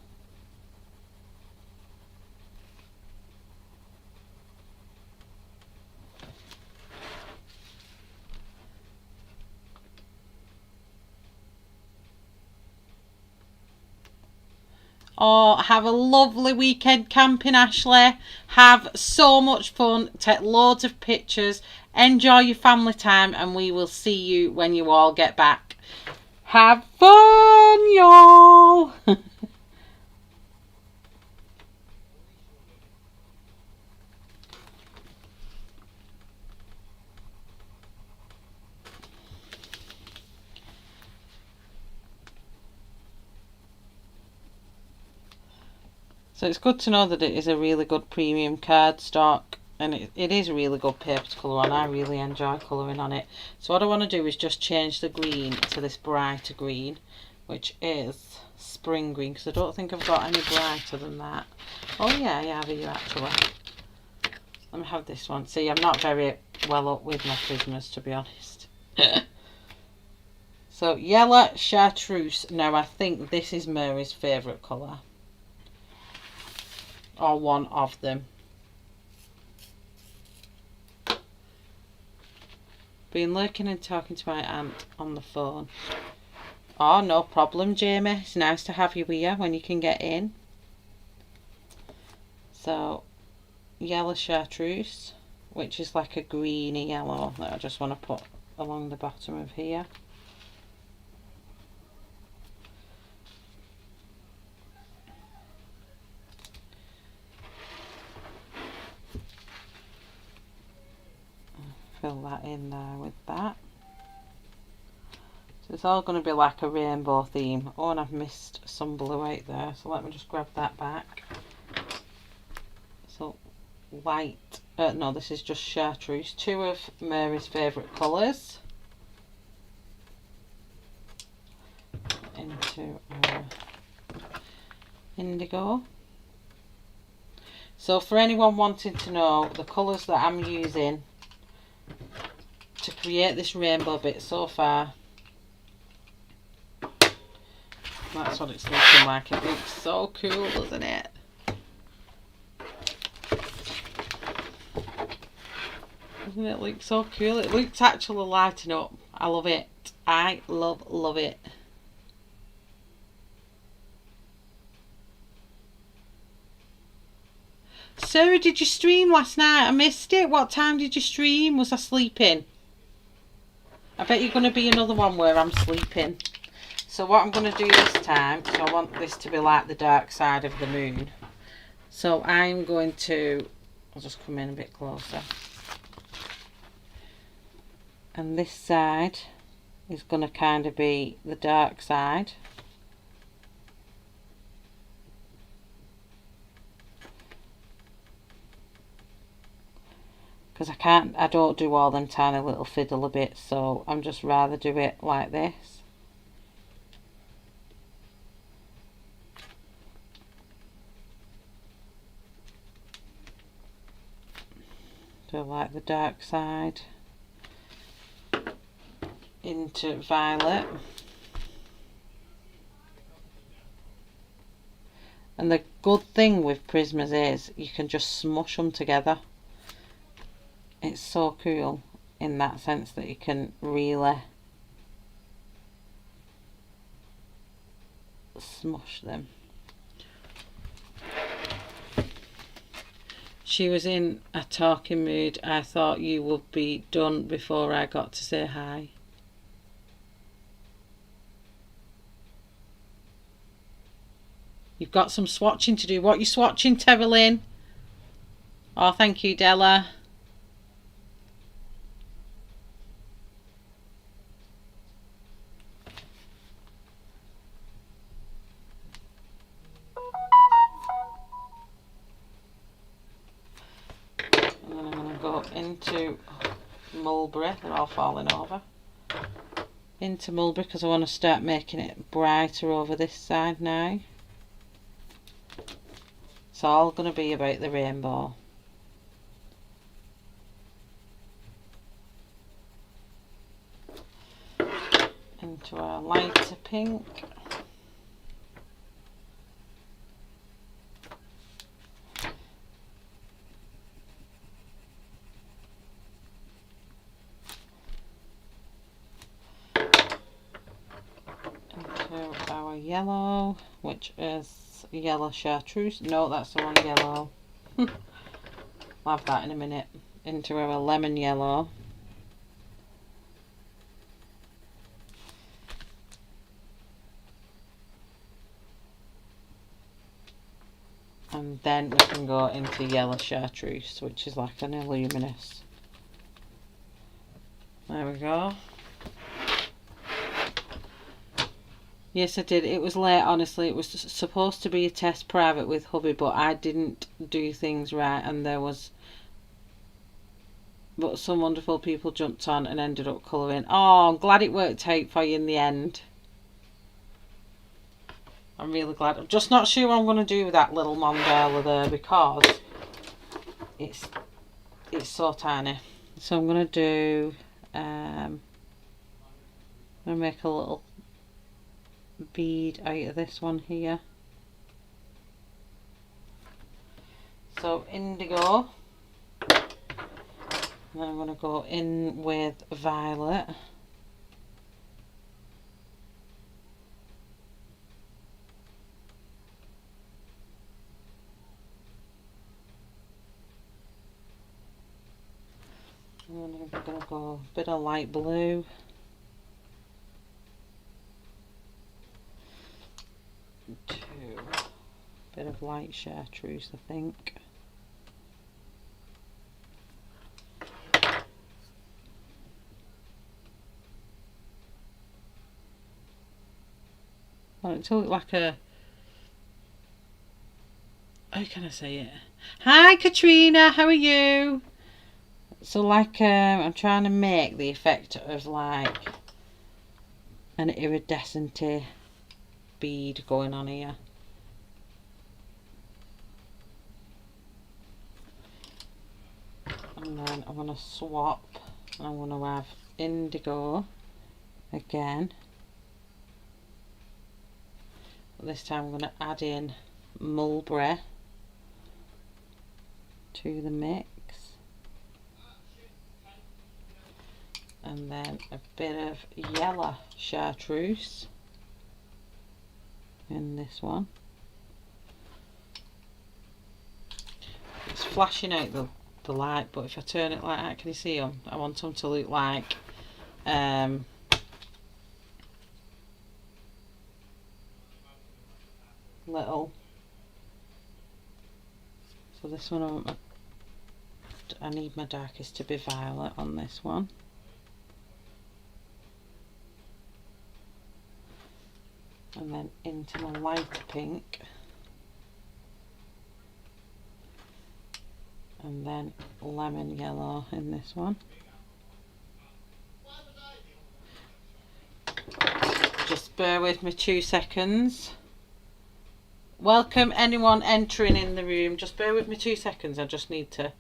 Oh, have a lovely weekend camping, Ashley. Have so much fun. Take loads of pictures. Enjoy your family time, and we will see you when you all get back. Have fun, y'all. So it's good to know that it is a really good premium cardstock, and it is a really good paper to colour on. I really enjoy colouring on it. So what I want to do is just change the green to this brighter green, which is spring green, because I don't think I've got any brighter than that. Oh yeah, I have you actually. Let me have this one. See, I'm not very well up with my Prismas, to be honest. So yellow chartreuse. Now I think this is Mary's favourite colour. Or one of them. Been lurking and talking to my aunt on the phone. Oh, no problem, Jamie. It's nice to have you here when you can get in. So, yellow chartreuse, which is like a greeny yellow that I just want to put along the bottom of here. Fill that in there with that. So it's all going to be like a rainbow theme. Oh, and I've missed some blue out there, so let me just grab that back. So light, no, this is just chartreuse. Two of Mary's favourite colours into our indigo. So for anyone wanting to know the colours that I'm using to create this rainbow bit so far, that's what it's looking like. It looks so cool, doesn't it? Doesn't it look so cool? It looks actually lighting up. I love it. I love it. Sarah, did you stream last night? I missed it. What time did you stream? Was I sleeping? I bet you're going to be another one where I'm sleeping. So what I'm going to do this time, so I want this to be like the dark side of the moon. So I'm going to, I'll just come in a bit closer. And this side is going to kind of be the dark side. Because I don't do all them tiny little fiddler bits, so I'm just rather do it like this. So like the dark side into violet. And the good thing with Prismas is you can just smush them together. It's so cool in that sense that you can really smush them. She was in a talking mood. I thought you would be done before I got to say hi. You've got some swatching to do. What are you swatching, Tevelyn? Oh, thank you, Della. And then I'm going to go into mulberry. They're all falling over. Into mulberry because I want to start making it brighter over this side now. It's all going to be about the rainbow. Into our lighter pink. Into our yellow, which is yellow chartreuse. No, that's the wrong yellow. I'll have that in a minute. Into our lemon yellow. And then we can go into yellow chartreuse, which is like an illuminous. There we go. Yes, I did. It was late, honestly. It was supposed to be a test private with hubby, but I didn't do things right, and but some wonderful people jumped on and ended up colouring. Oh, I'm glad it worked out for you in the end. I'm really glad. I'm just not sure what I'm going to do with that little mandala there because it's so tiny. So I'm going to do, I'm going to make a little bead out of this one here. So indigo. And then I'm going to go in with violet. And then I'm going to go a bit of light blue. Bit of light chartreuse, I think. Well, it's all like a, how can I say it? Hi Katrina, how are you? So like I'm trying to make the effect of like an iridescent bead going on here. And then I'm going to swap and I'm going to have indigo again. But this time I'm going to add in mulberry to the mix. And then a bit of yellow chartreuse in this one. It's flashing out the light, but if I turn it like that, can you see them? I want them to look like little. So this one, I need my darkest to be violet on this one. And then into my lighter pink. And then lemon yellow in this one. Just bear with me 2 seconds. Welcome anyone entering in the room. Just bear with me 2 seconds. I just need to.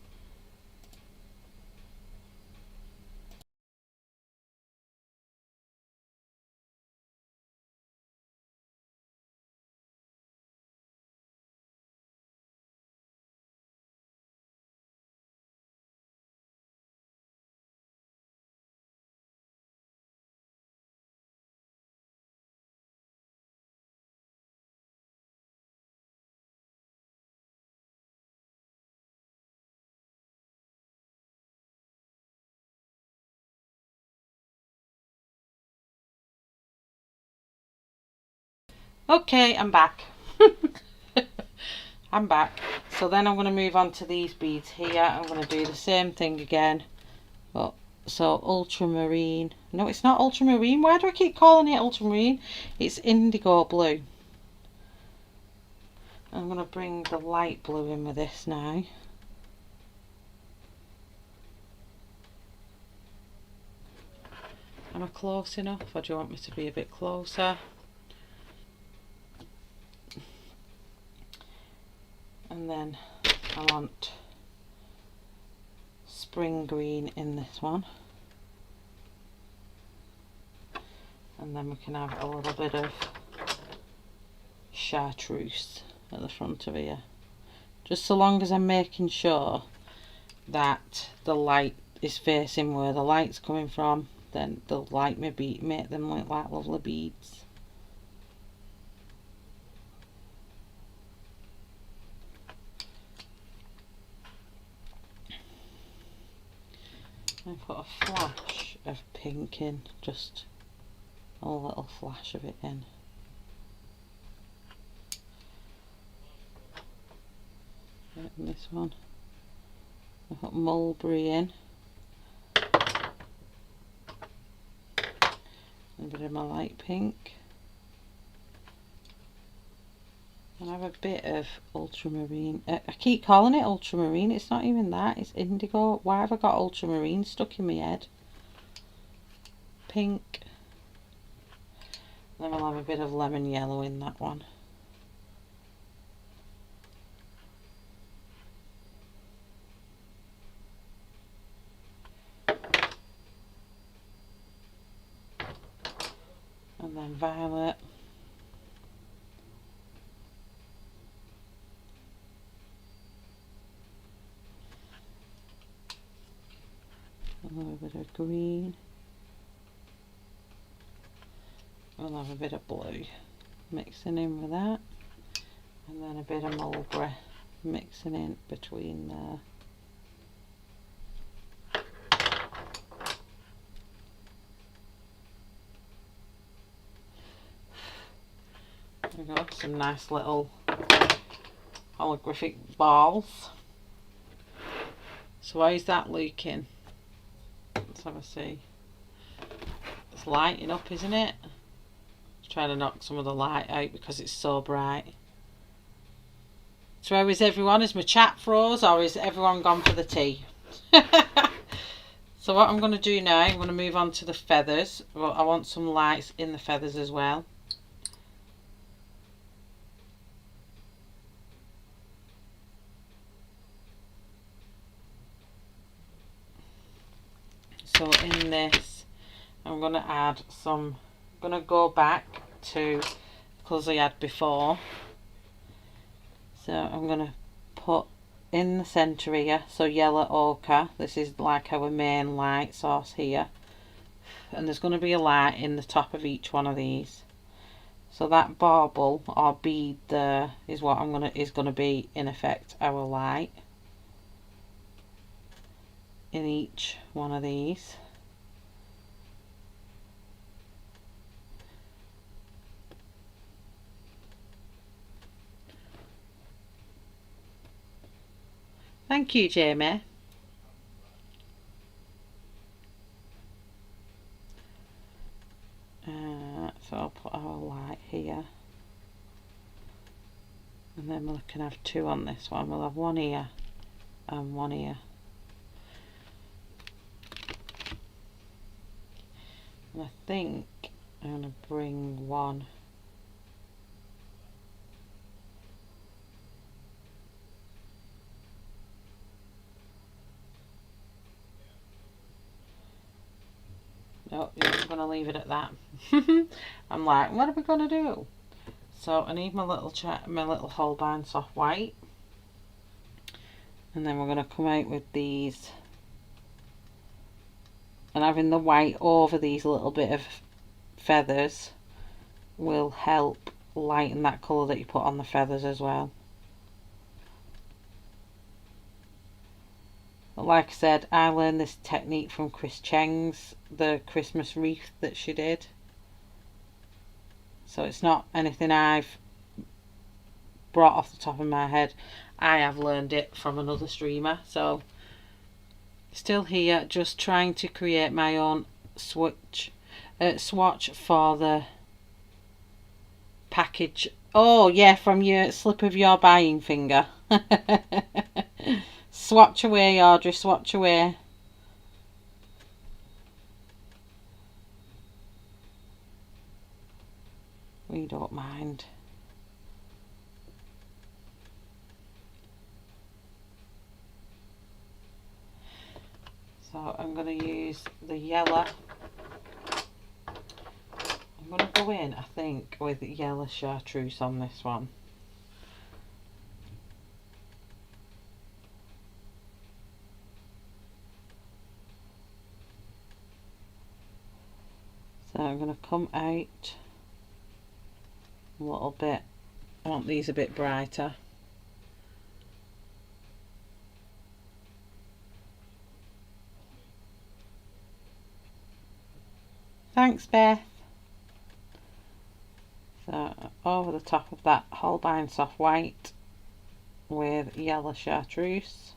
Okay, I'm back. I'm back. So then I'm going to move on to these beads here. I'm going to do the same thing again. But so ultramarine. No, it's not ultramarine. Why do I keep calling it ultramarine? It's indigo blue. I'm going to bring the light blue in with this now. Am I close enough, or do you want me to be a bit closer? And then I want spring green in this one. And then we can have a little bit of chartreuse at the front of here. Just so long as I'm making sure that the light is facing where the light's coming from, then the light may make them look like lovely beads. I put a flash of pink in, just a little flash of it in. And this one, I put mulberry in. A bit of my light pink. And I have a bit of ultramarine. I keep calling it ultramarine. It's not even that. It's indigo. Why have I got ultramarine stuck in my head? Pink. Then we'll have a bit of lemon yellow in that one. And then violet. A little bit of green. We'll have a bit of blue mixing in with that, and then a bit of mulberry mixing in between there. There we go, some nice little holographic balls. So how's that looking? Let's have a see. It's lighting up, isn't it? Trying to knock some of the light out because it's so bright. So how is everyone? Is my chat froze, or is everyone gone for the tea? So what I'm going to do now, I'm going to move on to the feathers. Well, I want some lights in the feathers as well. So in this, I'm going to add some, I'm going to go back to colours I had before. So I'm going to put in the centre here, so yellow ochre. This is like our main light source here. And there's going to be a light in the top of each one of these. So that bauble or bead there is what is going to be in effect our light in each one of these. Thank you, Jamie. So I'll put our light here. And then we can have two on this one. We'll have one here and one here. And I think I'm going to bring one no, I'm going to leave it at that. I'm like, what are we going to do? So I need my little Holbein soft white, and then we're going to come out with these, and having the white over these little bit of feathers will help lighten that colour that you put on the feathers as well. But like I said, I learned this technique from Chris Cheng's, the Christmas wreath that she did. So it's not anything I've brought off the top of my head. I have learned it from another streamer. So still here, just trying to create my own swatch for the package. Oh yeah, from your slip of your buying finger. Swatch away, Audrey, swatch away. We don't mind. So I'm going to use the yellow. I'm going to go in, I think, with yellow chartreuse on this one. So I'm going to come out a little bit. I want these a bit brighter. Thanks, Beth. So over the top of that Holbein soft white with yellow chartreuse.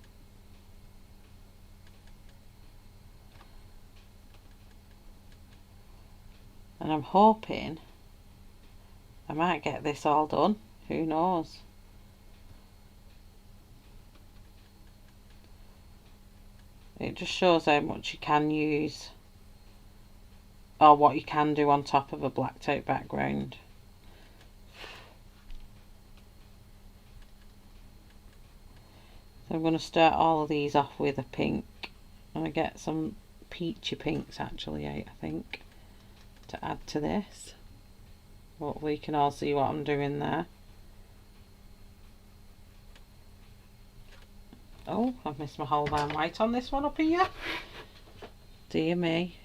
And I'm hoping I might get this all done. Who knows? It just shows how much you can use, or what you can do on top of a blacked out background. So I'm going to start all of these off with a pink. I'm going to get some peachy pinks actually out, I think, to add to this. Hopefully you can all see what I'm doing there. Oh, I've missed my Holbein white on this one up here. Dear me.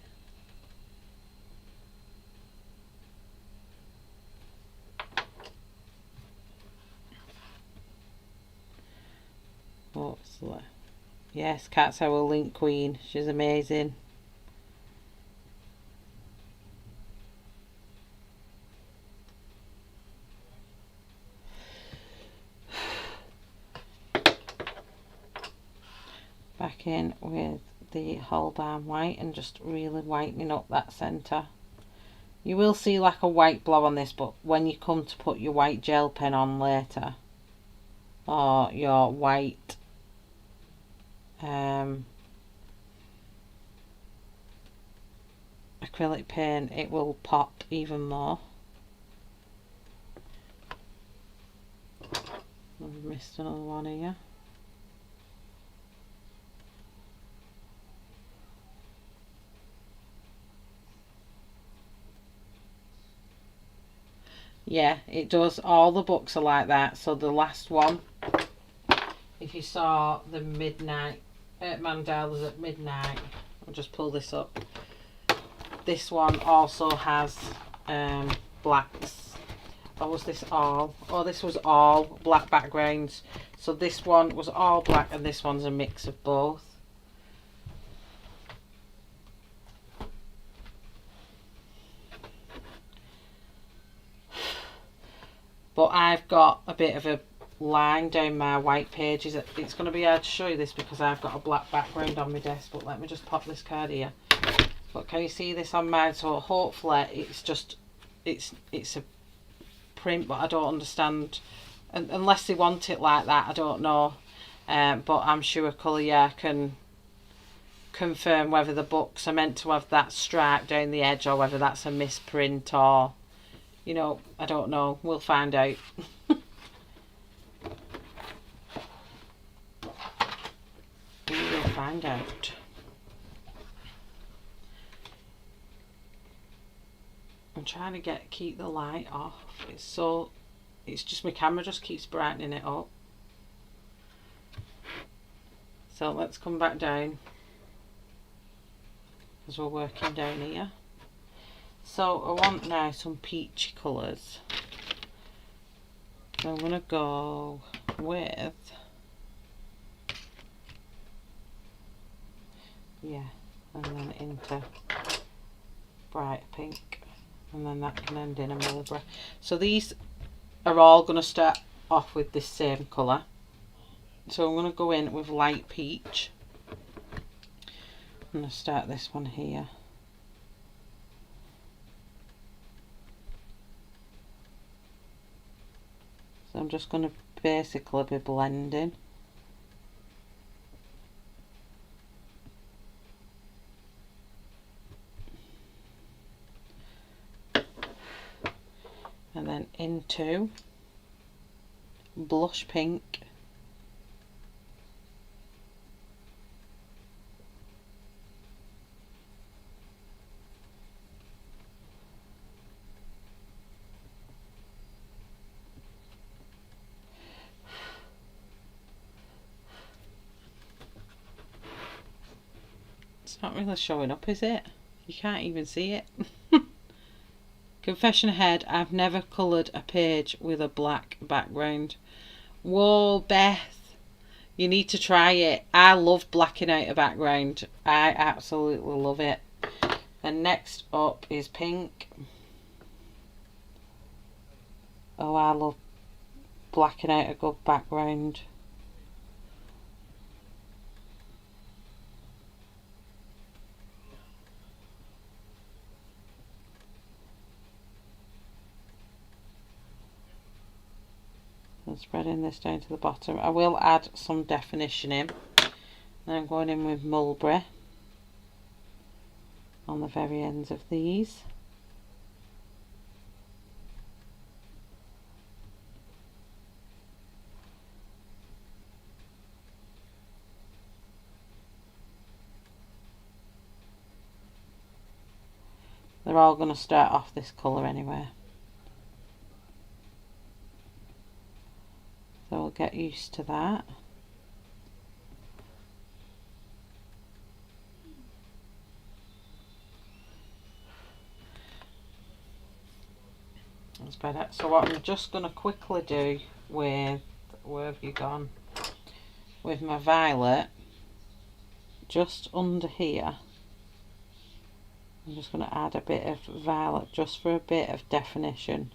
What's that? Yes, Cat's our link queen. She's amazing. Back in with the Holbein white and just really whitening up that centre. You will see like a white blob on this, but when you come to put your white gel pen on later, or your white acrylic paint, it will pop even more. I've missed another one here. Yeah, it does. All the books are like that. So the last one, if you saw the midnight Mandalas at midnight, I'll just pull this up. This one also has blacks. Or was this all? Oh, this was all black backgrounds. So this one was all black and this one's a mix of both. But I've got a bit of a line down my white pages. It's going to be hard to show you this because I've got a black background on my desk, but let me just pop this card here. But can you see this on mine? So hopefully it's just, it's a print, but I don't understand, unless they want it like that, I don't know. But I'm sure Colorya can confirm whether the books are meant to have that stripe down the edge or whether that's a misprint, or, you know, I don't know. We'll find out. We will find out. I'm trying to keep the light off. It's just my camera just keeps brightening it up. So let's come back down as we're working down here. So I want now some peachy colours. So I'm going to go with, yeah, and then into bright pink, and then that can end in a mulberry. So these are all going to start off with this same colour. So I'm going to go in with light peach. I'm going to start this one here. So I'm just going to basically be blending. And then into blush pink. It's not really showing up, is it? You can't even see it. Confession ahead, I've never coloured a page with a black background. Whoa, Beth, you need to try it. I love blacking out a background. I absolutely love it. And next up is pink. Oh, I love blacking out a good background. And spreading this down to the bottom. I will add some definition in. Then I'm going in with mulberry on the very ends of these. They're all going to start off this colour anyway. So we'll get used to that. That's better. So what I'm just going to quickly do with, where have you gone? With my violet, just under here, I'm just going to add a bit of violet just for a bit of definition.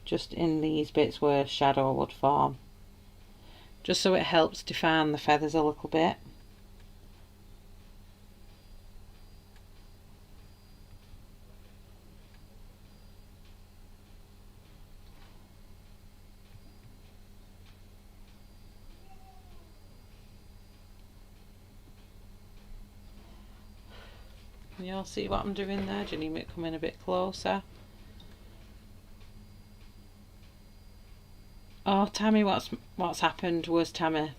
Just in these bits where shadow would form. Just so it helps define the feathers a little bit. Can you all see what I'm doing there? Do you need me to come in a bit closer? Oh, Tammy, what's happened? Where's Tammy?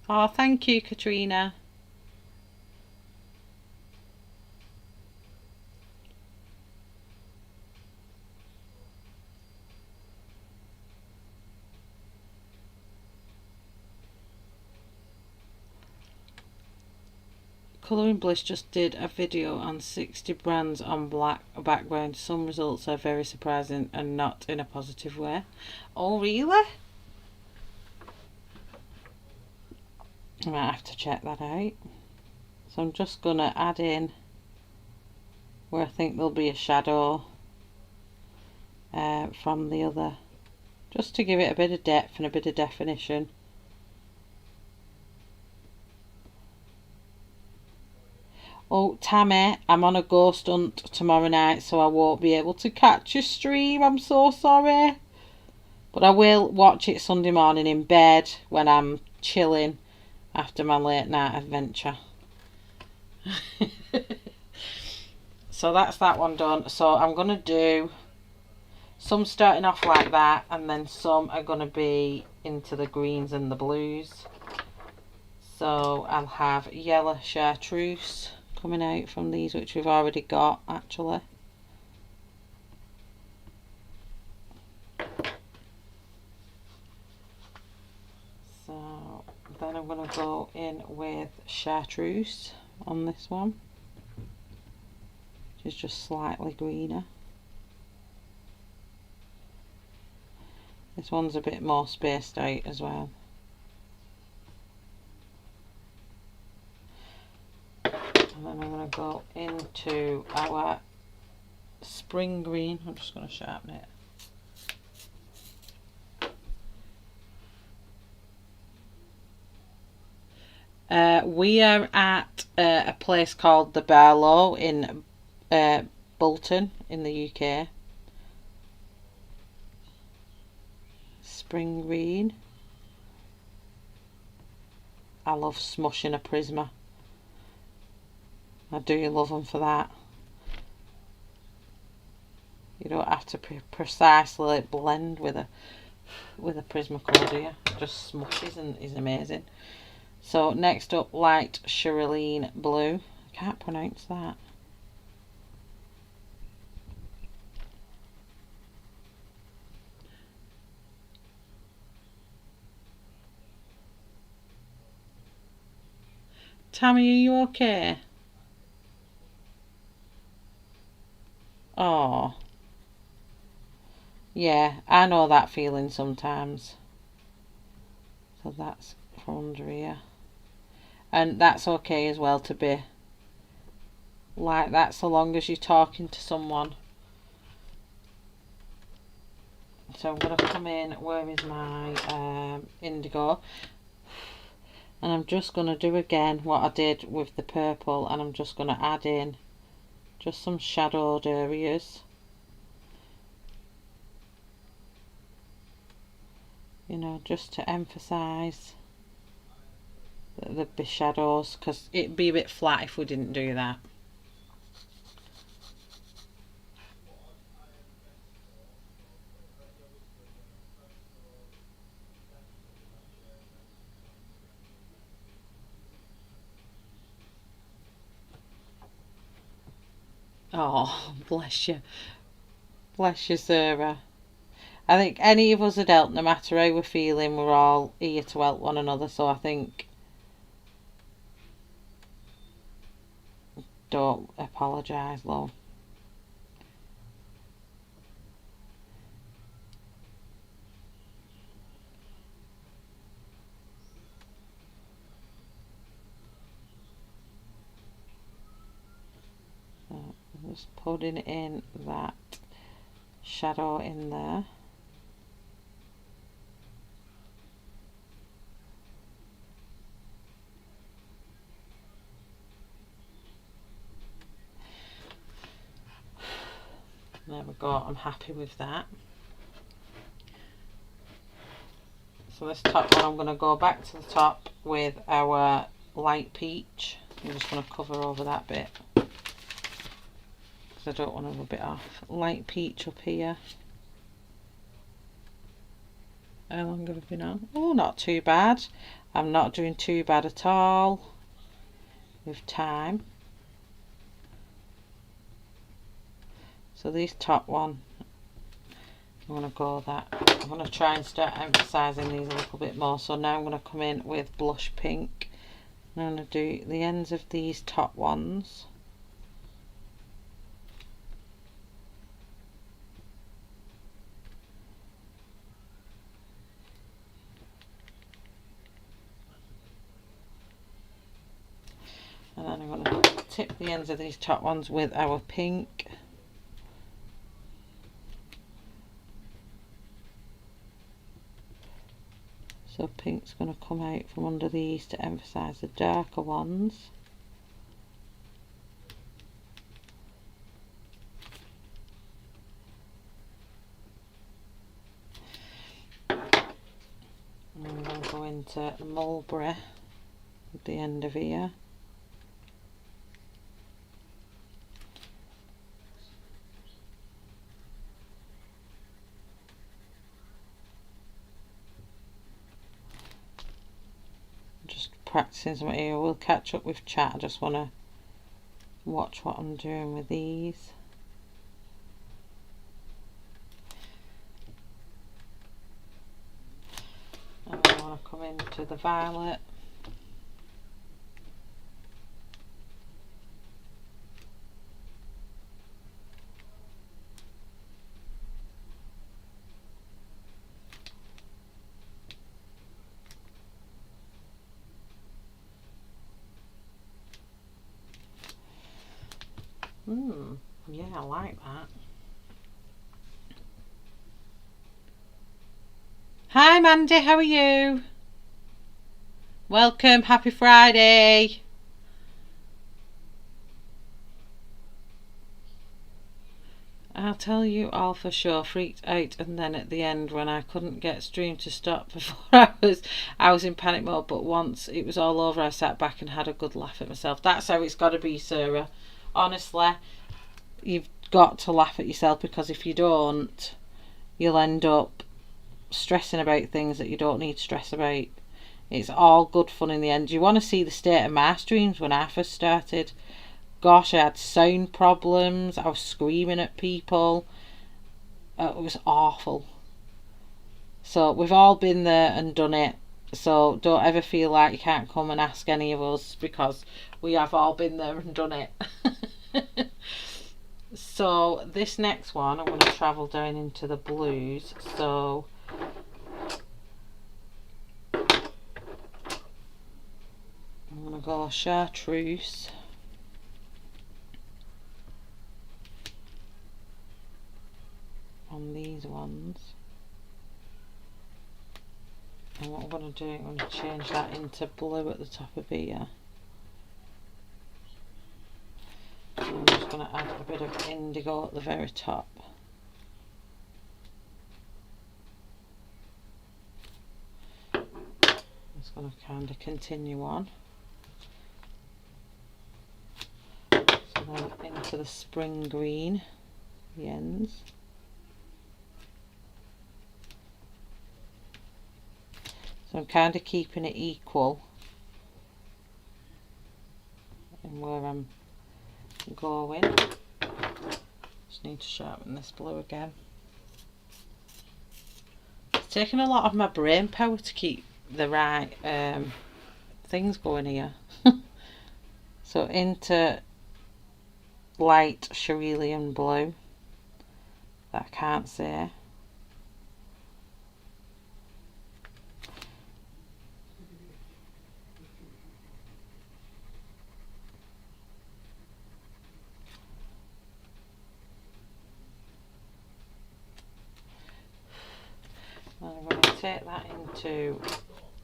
Oh, thank you, Katrina. Colouring Bliss just did a video on 60 brands on black background. Some results are very surprising and not in a positive way. Oh, really? I might have to check that out. So I'm just going to add in where I think there'll be a shadow from the other, just to give it a bit of depth and a bit of definition. Oh, Tammy, I'm on a ghost hunt tomorrow night, so I won't be able to catch your stream. I'm so sorry. But I will watch it Sunday morning in bed when I'm chilling after my late night adventure. So that's that one done. So I'm going to do some starting off like that, and then some are going to be into the greens and the blues. So I'll have yellow chartreuse coming out from these, which we've already got actually. So then I'm going to go in with chartreuse on this one, which is just slightly greener. This one's a bit more spaced out as well. And then I'm going to go into our spring green. I'm just going to sharpen it. We are at a place called the Brough in Bolton in the UK. Spring green. I love smushing a Prisma. I do love them for that. You don't have to precisely blend with a Prismacolor, do you? It just smushes and is amazing. So next up, light Cerulean blue. I can't pronounce that. Tammy, are you okay? Oh, yeah, I know that feeling sometimes. So that's from under here, and that's okay as well to be like that, so long as you're talking to someone. So I'm going to come in, where is my indigo, and I'm just going to do again what I did with the purple, and I'm just going to add in just some shadowed areas, you know, just to emphasize the shadows, because it'd be a bit flat if we didn't do that. Oh, bless you. Bless you, Sarah. I think any of us adult, no matter how we're feeling, we're all here to help one another. So I think don't apologise, love. So I'm just putting in that shadow in there. There we go, I'm happy with that. So this top one, I'm going to go back to the top with our light peach. I'm just going to cover over that bit, because I don't want to rub it off. Light peach up here. How long have I been on? Oh, not too bad. I'm not doing too bad at all with time. So this top one, I'm going to go that. I'm going to try and start emphasising these a little bit more. So now I'm going to come in with blush pink I'm going to do the ends of these top ones. And then I'm going to tip the ends of these top ones with our pink. So pink's going to come out from under these to emphasise the darker ones. And I'm going to go into mulberry at the end of here. Practicing some here. We'll catch up with chat. I just want to watch what I'm doing with these. And I want to come into the violet. Yeah, I like that. Hi Mandy, how are you? Welcome, happy Friday. I'll tell you all for sure, freaked out, and then at the end when I couldn't get stream to stop for 4 hours, I was in panic mode, but once it was all over I sat back and had a good laugh at myself. That's how it's got to be, Sarah. Honestly, you've got to laugh at yourself, because if you don't, you'll end up stressing about things that you don't need to stress about. It's all good fun in the end. You want to see the state of my streams when I first started. Gosh, I had sound problems. I was screaming at people. It was awful. So we've all been there and done it. So don't ever feel like you can't come and ask any of us, because we have all been there and done it. So this next one, I'm going to travel down into the blues. So I'm going to go chartreuse. On these ones. And what I'm going to do, I'm going to change that into blue at the top of here. And I'm just going to add a bit of indigo at the very top. I'm just going to kind of continue on. So then into the spring green, the ends. So I'm kind of keeping it equal in where I'm going. Just need to sharpen this blue again. It's taking a lot of my brain power to keep the right things going here. So into light cerulean blue that I can't say. And I'm going to take that into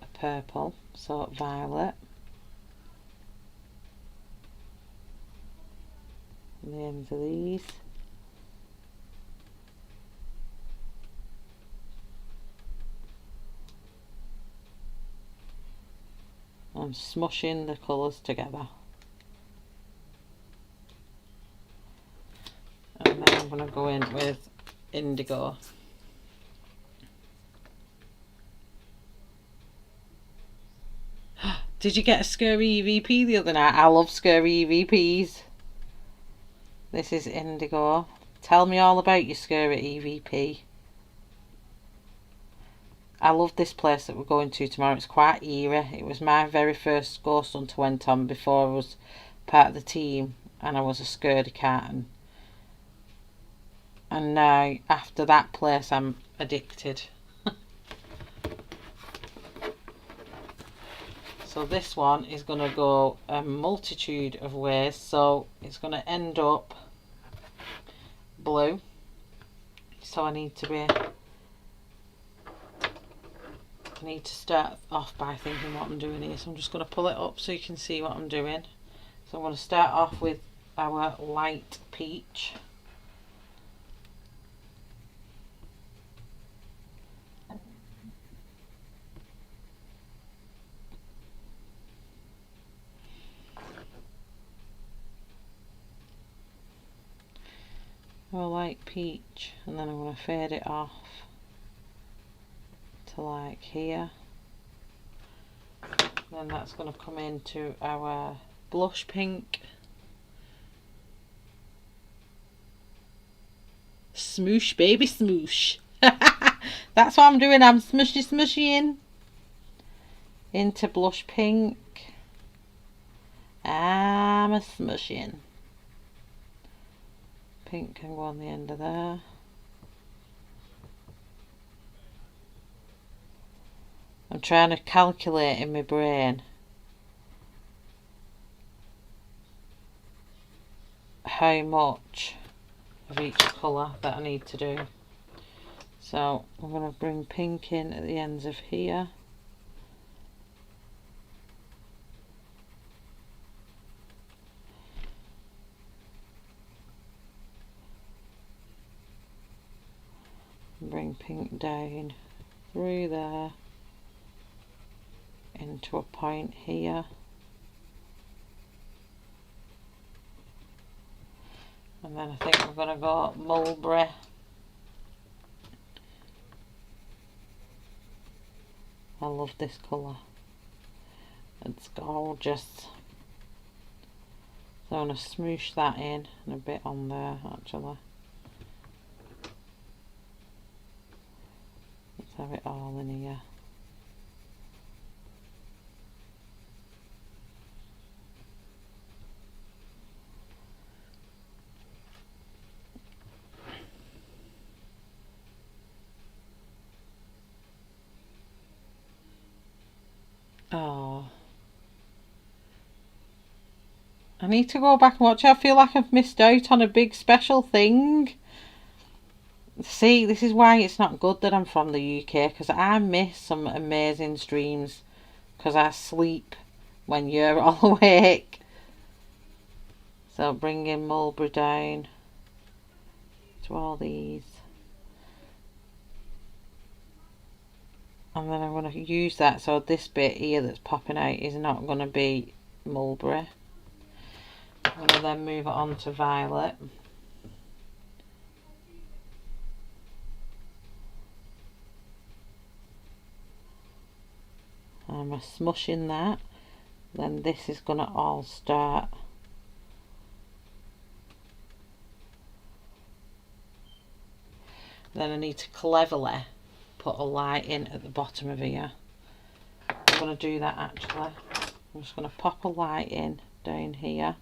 a purple, so violet. And the ends of these. I'm smushing the colours together. And then I'm going to go in with indigo. Did you get a scary EVP the other night? I love scary EVPs. This is indigo. Tell me all about your scary EVP. I love this place that we're going to tomorrow. It's quite eerie. It was my very first ghost hunt I went on before I was part of the team, and I was a scaredy cat. And now, after that place, I'm addicted. So this one is going to go a multitude of ways. So it's going to end up blue. So I need to start off by thinking what I'm doing here. So I'm just going to pull it up so you can see what I'm doing. So I'm going to start off with our light peach. Our light peach, and then I'm going to fade it off to like here. Then that's going to come into our blush pink. Smoosh, baby, smoosh. That's what I'm doing. I'm smushy into blush pink. I'm a smushing. Pink can go on the end of there. I'm trying to calculate in my brain how much of each colour that I need to do. So I'm going to bring pink in at the ends of here. And bring pink down through there into a point here. And then I think we're going to go mulberry. I love this colour. It's gorgeous. So I'm going to smoosh that in and a bit on there actually. Let's have it all in here. Oh, I need to go back and watch it. I feel like I've missed out on a big special thing. See, this is why it's not good that I'm from the UK, because I miss some amazing streams because I sleep when you're all awake. So bringing mulberry down to all these. And then I'm going to use that, so this bit here that's popping out is not going to be mulberry. I'm going to then move it on to violet. I'm smushing that. Then this is going to all start then I need to cleverly put a light in at the bottom of here. I'm going to do that actually. I'm just going to pop a light in down here.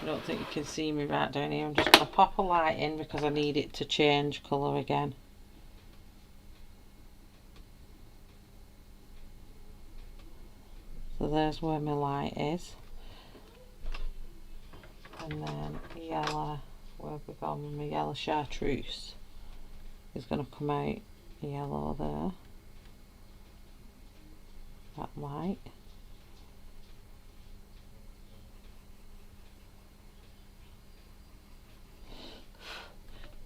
I don't think you can see me right down here. I'm just going to pop a light in because I need it to change colour again. So there's where my light is. And then yellow, where have we gone? My yellow chartreuse is going to come out yellow there. That light.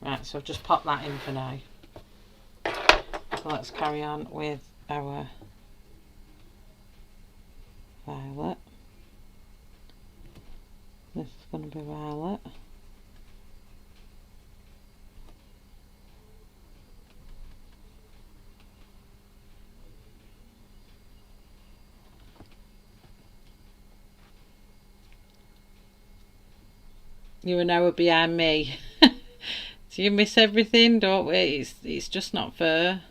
Right, so I've just popped that in for now. So let's carry on with our violet. This is going to be violet. You're an hour behind me. Do you miss everything? Don't we? It's just not fair.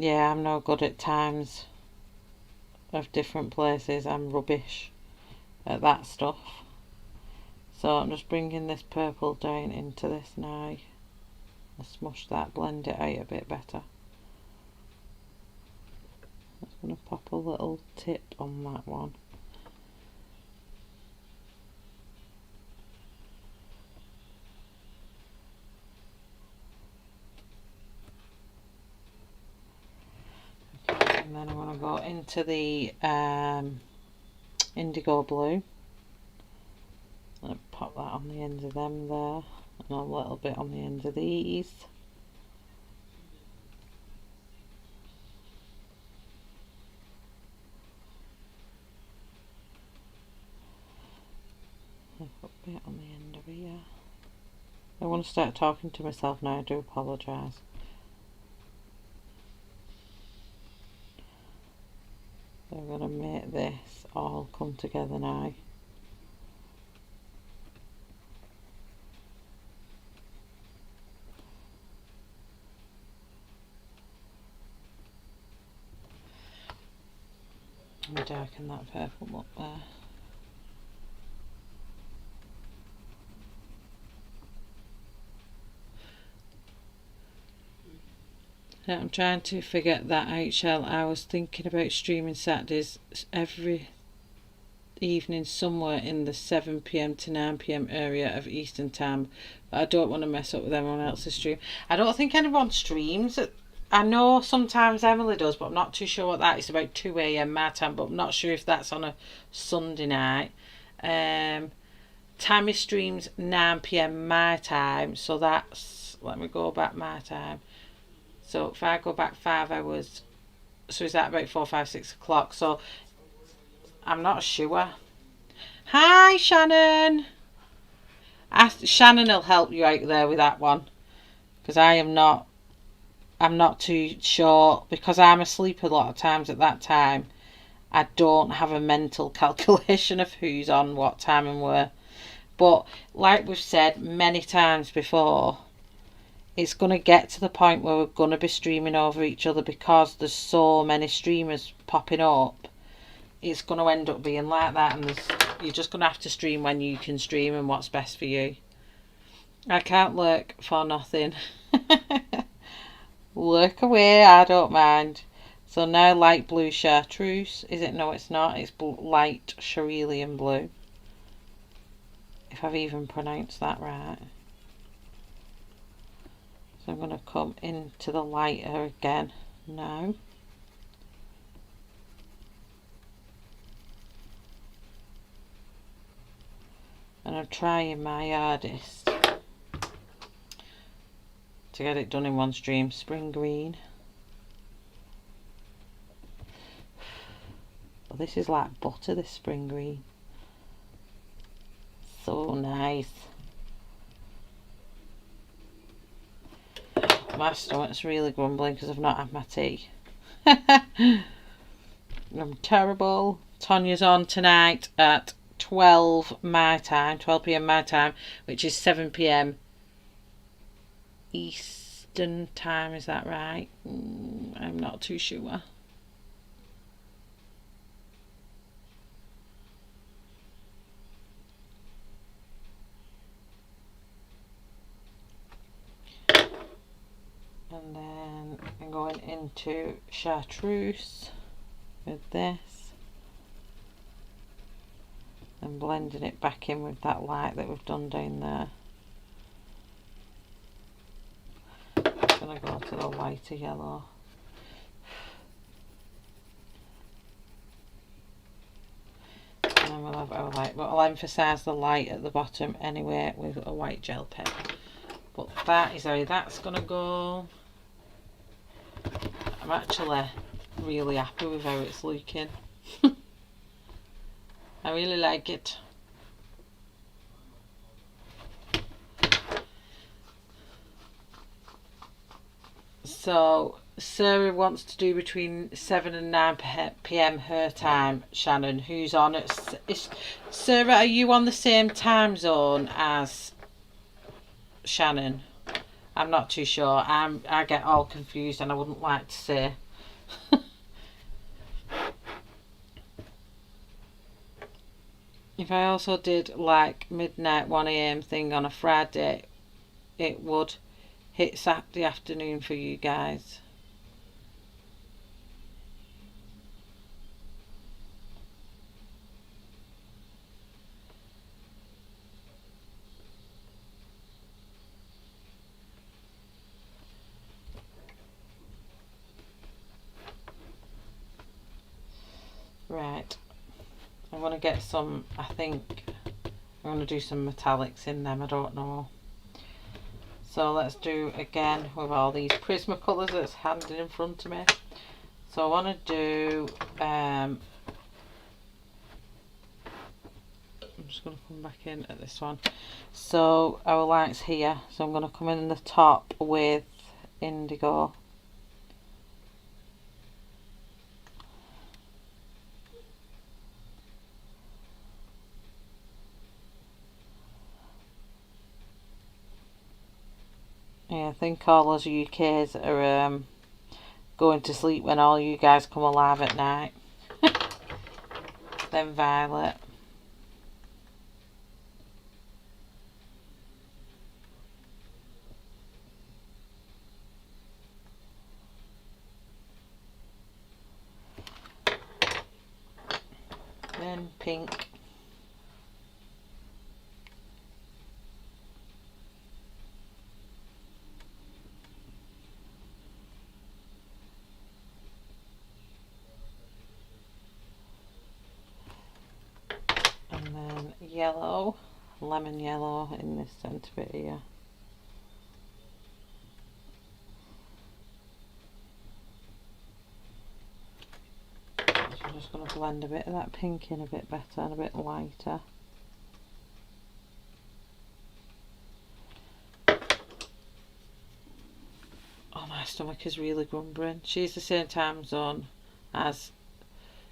Yeah, I'm no good at times of different places. I'm rubbish at that stuff. So I'm just bringing this purple down into this now. I'll smush that, blend it out a bit better. I'm just going to pop a little tip on that one. Okay, and then I'm going to go into the indigo blue. I'll pop that on the ends of them there, and a little bit on the ends of these. A bit on the end of here. I want to start talking to myself now, I do apologise. So I'm going to make this all come together now. Let me darken that purple up there. I'm trying to figure that out, Shell. I was thinking about streaming Saturdays every evening somewhere in the 7 PM to 9 PM area of Eastern Time, but I don't want to mess up with everyone else's stream. I don't think anyone streams. I know sometimes Emily does, but I'm not too sure what that is. About 2 AM my time, but I'm not sure if that's on a Sunday night. Tammy streams 9 PM my time, so that's, let me go back my time. So if I go back 5 hours, so is that about 4, 5, 6 o'clock? So I'm not sure. Hi, Shannon. Shannon will help you out there with that one, because I'm not too sure, because I'm asleep a lot of times at that time. I don't have a mental calculation of who's on what time and where. But like we've said many times before, it's going to get to the point where we're going to be streaming over each other, because there's so many streamers popping up. It's going to end up being like that, and you're just going to have to stream when you can stream and what's best for you. I can't lurk for nothing. Lurk away, I don't mind. So now light blue chartreuse. Is it? No, it's not. It's light cerulean blue. If I've even pronounced that right. So I'm going to come into the lighter again now. And I'm trying my hardest to get it done in one stream. Spring green. Well, this is like butter, this spring green. So nice. My stomach's really grumbling because I've not had my tea. I'm terrible. Tanya's on tonight at 12 my time, 12 PM my time, which is 7 PM Eastern time, is that right? I'm not too sure. And then I'm going into chartreuse with this and blending it back in with that light that we've done down there. I'm going to go to the lighter yellow. And then we'll have our light, but I'll emphasise the light at the bottom anyway with a white gel pen. But that is how that's going to go. I'm actually really happy with how it's looking. I really like it. So Sarah wants to do between 7 and 9 PM her time. Shannon, who's on at... Sarah, are you on the same time zone as Shannon? I'm not too sure. I get all confused, and I wouldn't like to say If I also did like midnight 1 a.m. thing on a Friday, it would hit Saturday afternoon for you guys. Right, I'm going to get some, I think I'm going to do some metallics in them, I don't know. So let's do again with all these Prismacolors that's handed in front of me. So I want to do, I'm just going to come back in at this one. So our light's here, so I'm going to come in the top with indigo. Yeah, I think all those UKs are going to sleep when all you guys come alive at night. Then violet. Then pink. And then yellow, lemon yellow in this centre bit here. So I'm just going to blend a bit of that pink in a bit better and a bit lighter. Oh, my stomach is really grumbling. She's the same time zone as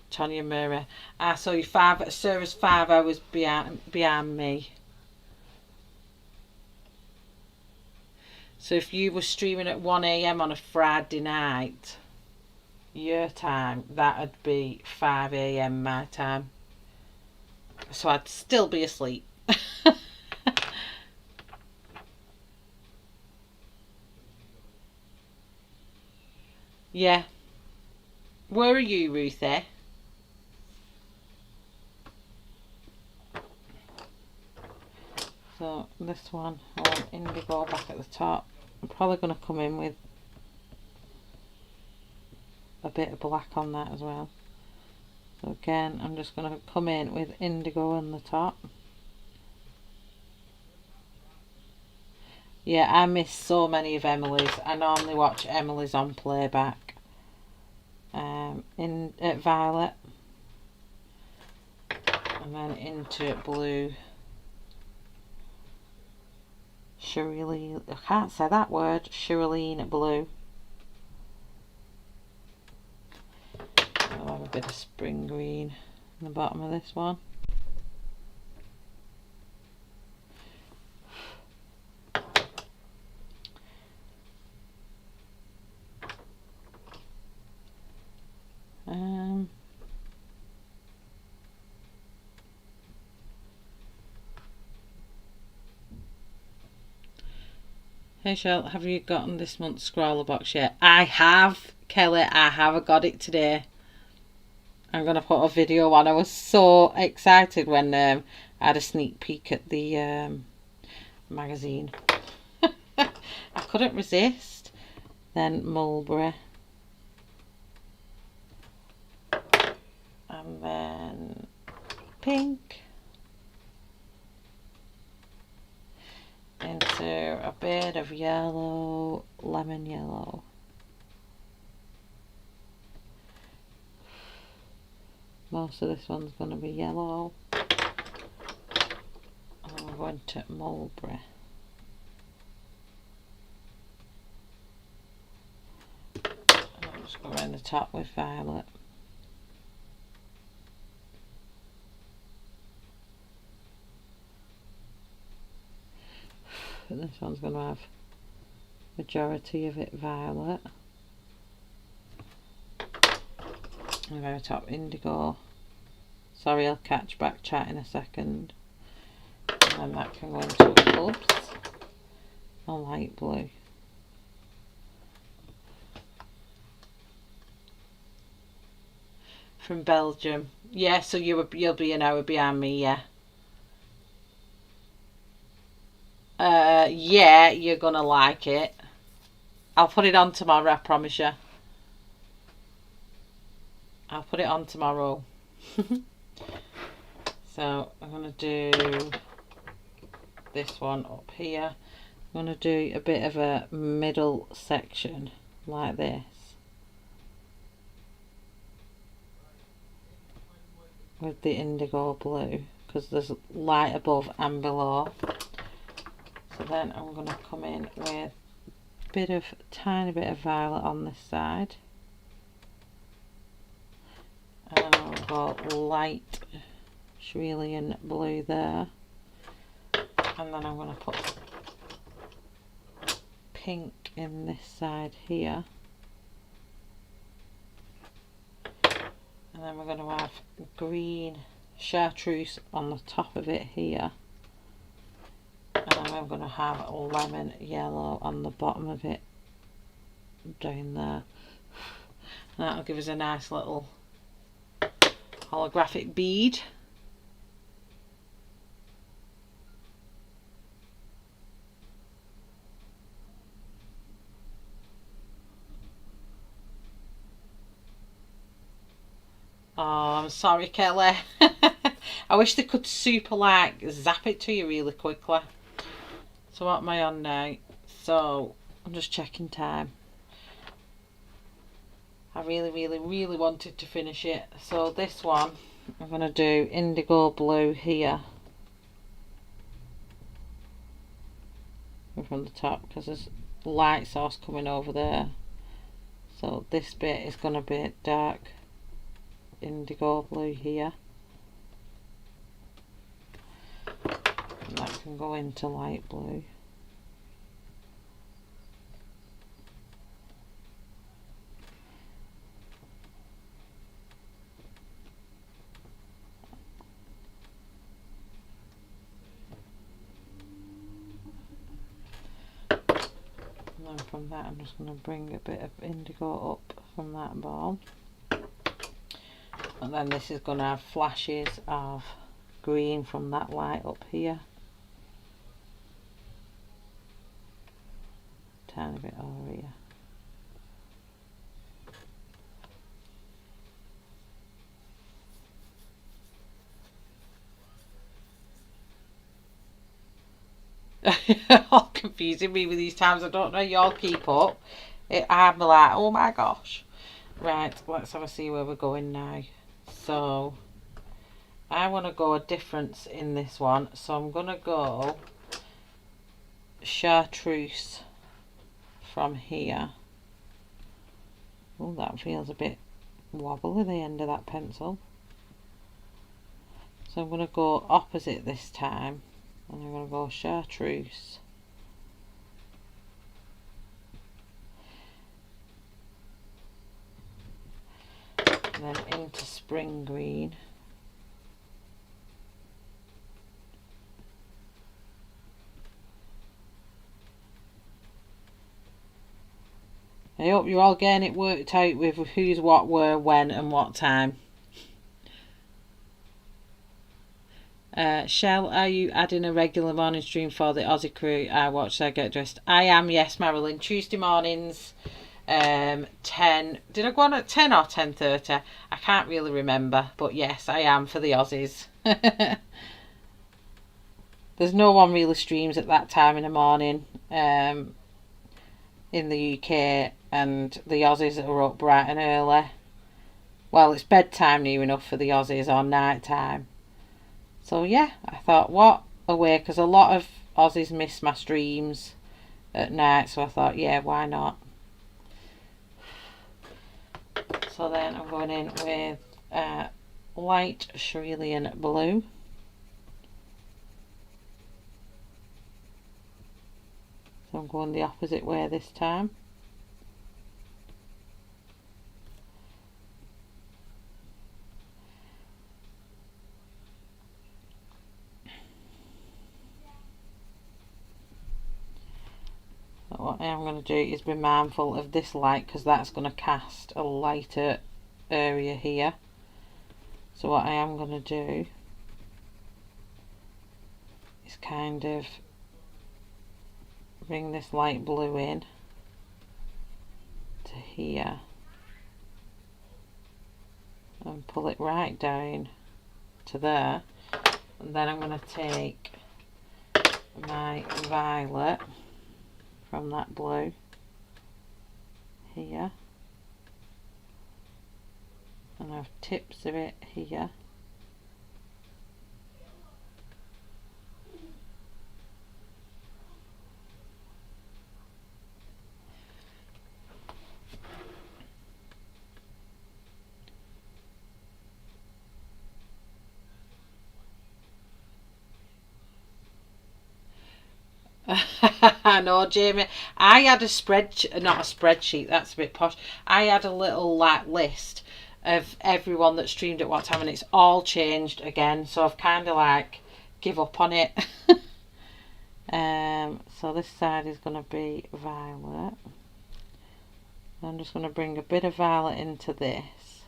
Tonya Murray. So your Sarah's 5 hours behind me. So if you were streaming at 1 a.m. on a Friday night, your time, that'd be 5 a.m. my time. So I'd still be asleep. Yeah. Where are you, Ruthie? So this one, I want indigo back at the top. I'm probably going to come in with a bit of black on that as well. So again, I'm just going to come in with indigo on the top. Yeah, I miss so many of Emily's. I normally watch Emily's on playback. In at violet, and then into blue. Cerulean, I can't say that word. Cerulean blue. I'll have a bit of spring green in the bottom of this one. Hey Shell, have you gotten this month's scroller box yet? I have, Kelly, I have got it today. I'm going to put a video on. I was so excited when I had a sneak peek at the magazine. I couldn't resist. Then mulberry. And then pink. Into a bit of yellow, lemon yellow. Most of this one's going to be yellow. And we're going to mulberry. I'll just go around the top with violet. But this one's going to have majority of it violet. And very top indigo. Sorry, I'll catch back chat in a second. And that can go into clubs. A light blue. From Belgium. Yeah, so you'll be an hour behind me, yeah. Yeah, you're gonna like it. I'll put it on tomorrow, I promise you. I'll put it on tomorrow. So I'm gonna do this one up here. I'm gonna do a bit of a middle section like this. With the indigo blue, because there's light above and below. So then I'm going to come in with a tiny bit of violet on this side, and I'll go light cerulean blue there, and then I'm going to put pink in this side here. And then we're going to have green chartreuse on the top of it here. And then I'm going to have lemon yellow on the bottom of it down there. And that'll give us a nice little holographic bead. Oh, I'm sorry, Kelly. I wish they could super like zap it to you really quickly. So what am I on now? So I'm just checking time. I really wanted to finish it. So this one I'm going to do indigo blue here from the top, because there's light source coming over there. So this bit is going to be dark indigo blue here, and that can go into light blue. And then from that I'm just going to bring a bit of indigo up from that ball. And then this is going to have flashes of green from that light up here. Tiny bit over here. All confusing me with these times. I don't know, y'all keep up. I'm like, oh my gosh. Right, let's have a see where we're going now. So I want to go a difference in this one, so I'm going to go chartreuse from here. Oh, that feels a bit wobbly, the end of that pencil. So I'm going to go opposite this time, and I'm going to go chartreuse. And then into spring green. I hope you're all getting it worked out with who's what, where, when and what time. Shell, are you adding a regular morning stream for the Aussie crew? I watch, I get dressed. I am, yes, Marilyn. Tuesday mornings, 10. Did I go on at 10 or 10:30? I can't really remember, but yes, I am for the Aussies. There's no one really streams at that time in the morning in the UK, and the Aussies are up bright and early. Well, it's bedtime near enough for the Aussies, or night time. So yeah, I thought, what a way, because a lot of Aussies miss my streams at night, so I thought, yeah, why not? So then I'm going in with light cerulean blue. So I'm going the opposite way this time. what I am going to do is be mindful of this light, because that's going to cast a lighter area here. So what I am going to do is kind of bring this light blue in to here and pull it right down to there, and then I'm going to take my violet from that blue here and have tips of it here. I know, Jamie. I had a not a spreadsheet, that's a bit posh. I had a little like list of everyone that streamed at what time, and it's all changed again, so I've kind of like give up on it. So this side is going to be violet. I'm just going to bring a bit of violet into this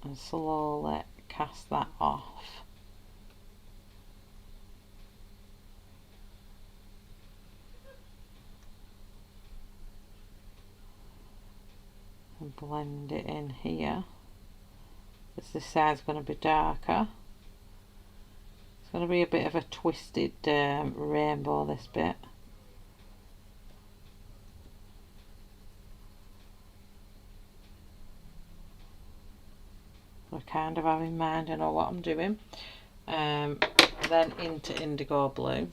and slowly cast that off. And blend it in here, because this side's going to be darker. It's going to be a bit of a twisted rainbow, this bit. So I kind of have in mind, I know what I'm doing. Then into indigo blue.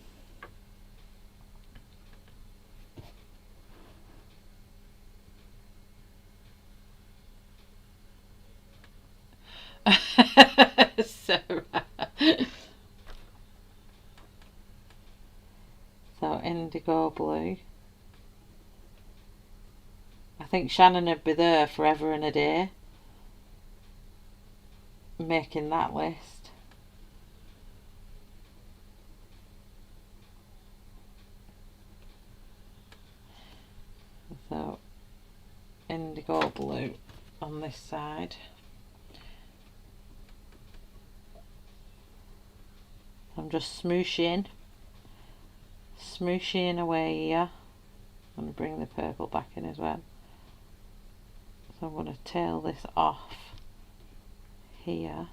So indigo blue. I think Shannon would be there forever and a day making that list. So indigo blue on this side. I'm just smooshing away here. I'm going to bring the purple back in as well. So I'm going to tail this off here.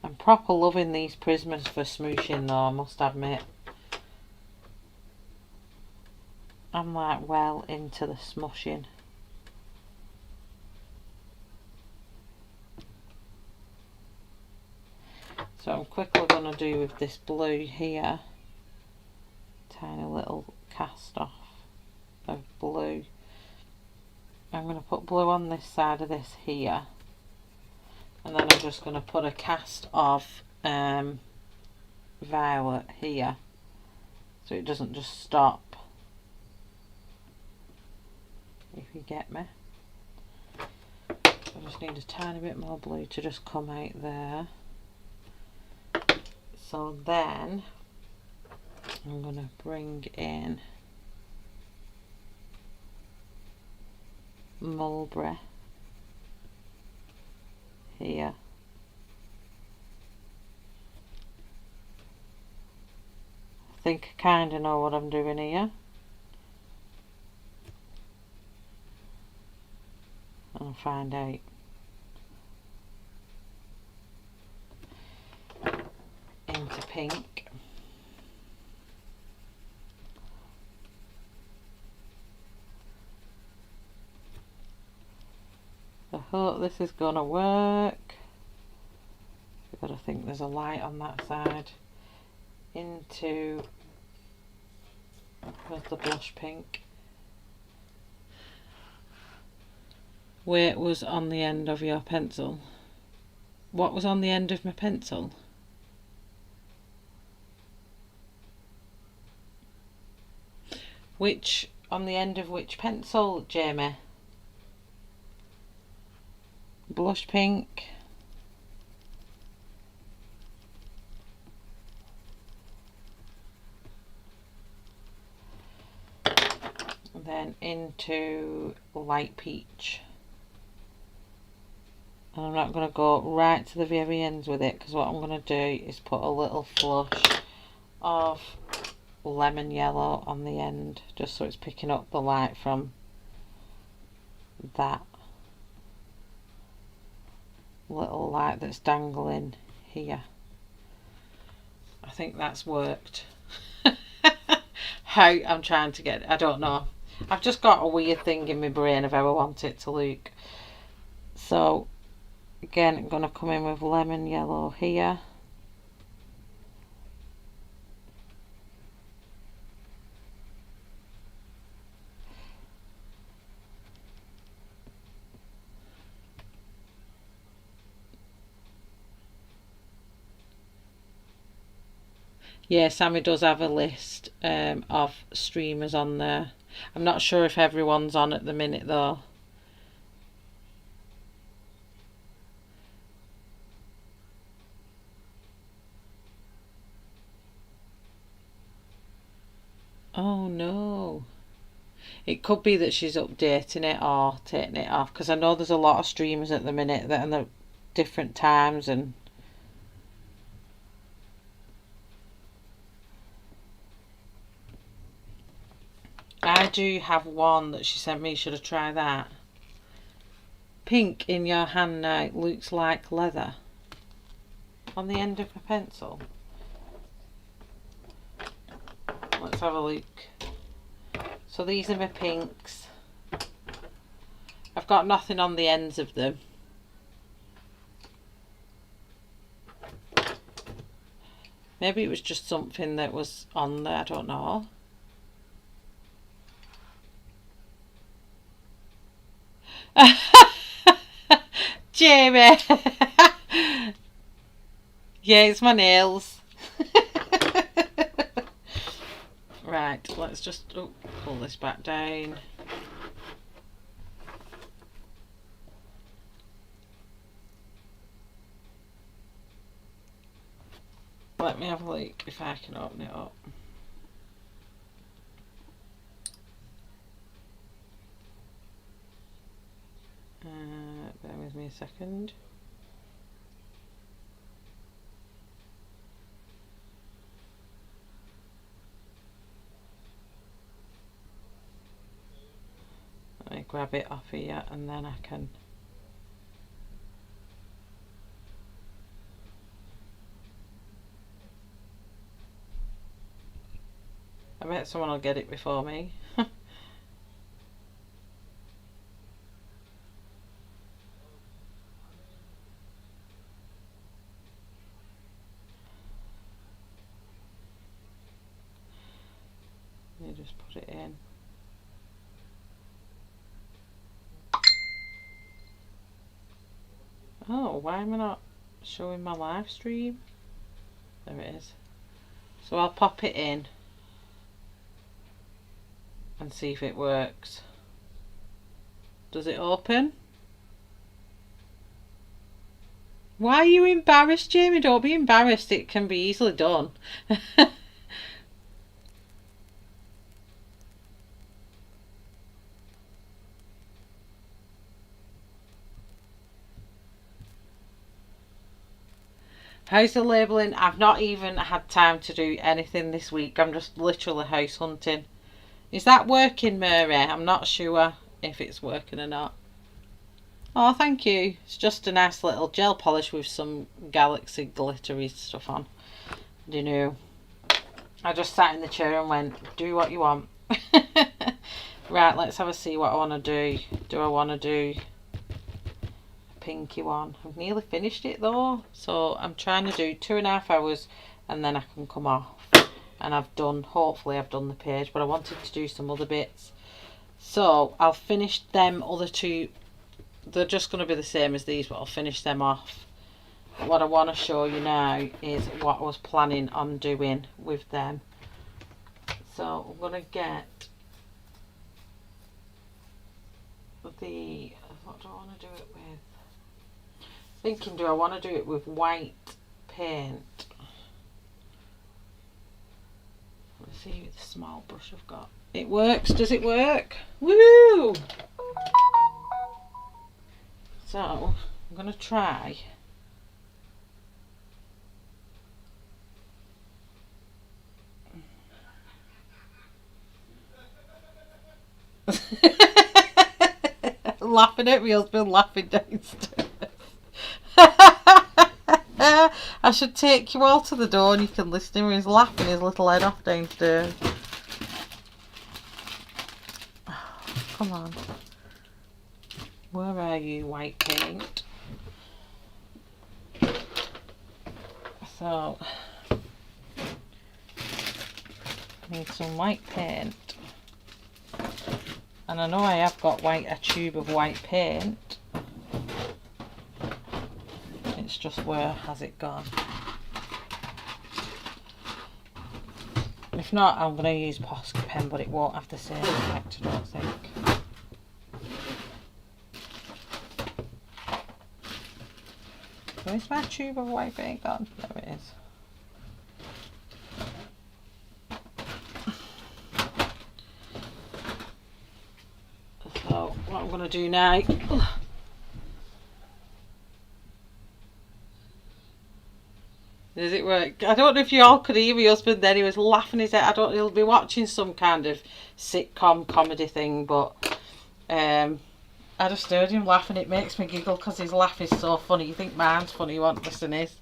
I'm proper loving these prismas for smooshing though, I must admit. I'm like well into the smushing. So I'm quickly going to do with this blue here, tiny little cast off of blue. I'm going to put blue on this side of this here, and then I'm just going to put a cast of violet here, so it doesn't just stop, if you get me. I just need a tiny bit more blue to just come out there. So then I'm going to bring in mulberry here. I think I kind of know what I'm doing here. I'll find out. Into pink. I hope this is gonna work. I've got to think there's a light on that side. Into where's the blush pink? Where it was on the end of your pencil. What was on the end of my pencil? Which, on the end of which pencil, Jamie? Blush pink. then into light peach. And I'm not going to go right to the very ends with it, because what I'm going to do is put a little flush of lemon yellow on the end, just so it's picking up the light from that little light that's dangling here. I think that's worked. How I'm trying to get, I don't know. I've just got a weird thing in my brain of how I want it to look. So again, I'm going to come in with lemon yellow here. Yeah, Sammy does have a list of streamers on there. I'm not sure if everyone's on at the minute though. Oh no. It could be that she's updating it or taking it off, because I know there's a lot of streamers at the minute that are at different times, and I do have one that she sent me. Should I try that? Pink in your hand now looks like leather on the end of a pencil. Let's have a look. So these are my pinks. I've got nothing on the ends of them. Maybe it was just something that was on there, I don't know. Jamie! Yeah, it's my nails. Right, let's just pull this back down. Let me have a look if I can open it up. Bear with me a second. Let me grab it off here and then I can. I bet someone will get it before me. You just put it in. Oh, why am I not showing my live stream? There it is. So I'll pop it in and see if it works. Does it open? Why are you embarrassed, Jamie? Don't be embarrassed. It can be easily done. How's the labelling? I've not even had time to do anything this week. I'm just literally house hunting. Is that working, Mary? I'm not sure if it's working or not. Oh, thank you. It's just a nice little gel polish with some galaxy glittery stuff on. You know, I just sat in the chair and went, do what you want. Right, let's have a see what I want to do. Do I want to do a pinky one? I've nearly finished it though. So I'm trying to do 2.5 hours and then I can come off. And I've done, hopefully I've done the page, but I wanted to do some other bits. So I'll finish them other two. They're just going to be the same as these, but I'll finish them off. But what I want to show you now is what I was planning on doing with them. So I'm going to get the, what do I want to do it with? Thinking, do I want to do it with white paint? Let's see the small brush I've got. It works. Does it work? Woo! So I'm going to try. Laughing at me, husband laughing downstairs. I should take you all to the door and you can listen to him. He's laughing his little head off downstairs. Come on. Where are you, white paint? So, I need some white paint. And I know I have got a tube of white paint. It's just where has it gone? If not, I'm going to use Posca pen, but it won't have the same effect, I don't think. Where's my tube of white paint gone? There it is. So, what I'm going to do now... Does it work? I don't know if you all could hear my husband then. He was laughing his head. He'll be watching some kind of sitcom comedy thing, but I just heard him laughing. It makes me giggle because his laugh is so funny. You think mine's funny, you won't listen his.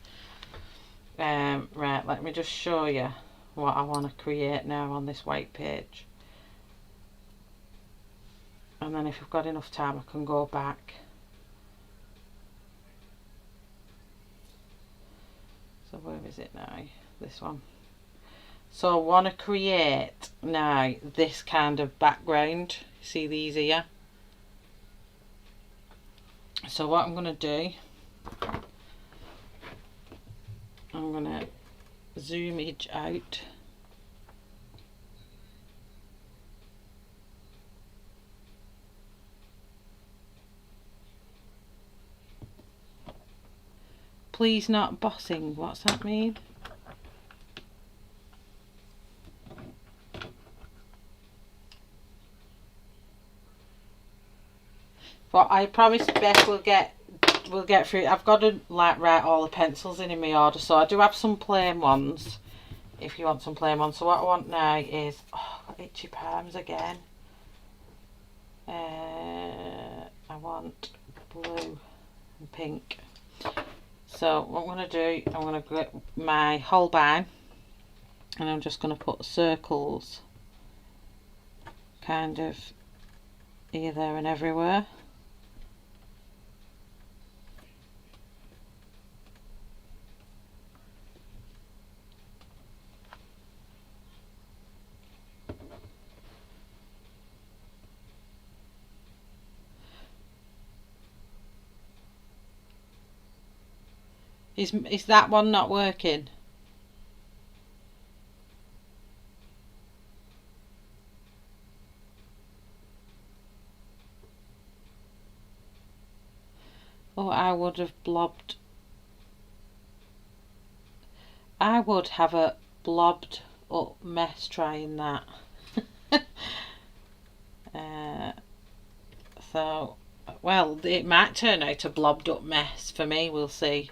Right, let me just show you what I want to create now on this white page. And then if I've got enough time I can go back. So where is it now? This one. So I want to create now this kind of background. See these here? So what I'm going to do, I'm going to zoom it out. Please not bossing. What's that mean? But I promise Beth will get through. I've got to like write all the pencils in my order, so I do have some plain ones. If you want some plain ones, so what I want now is itchy palms again. I want blue and pink. So what I'm going to do, I'm going to get my Holbein and I'm just going to put circles kind of here, there and everywhere. Is that one not working? Oh, I would have blobbed. I would have a blobbed up mess trying that. So, well, it might turn out a blobbed up mess for me. We'll see.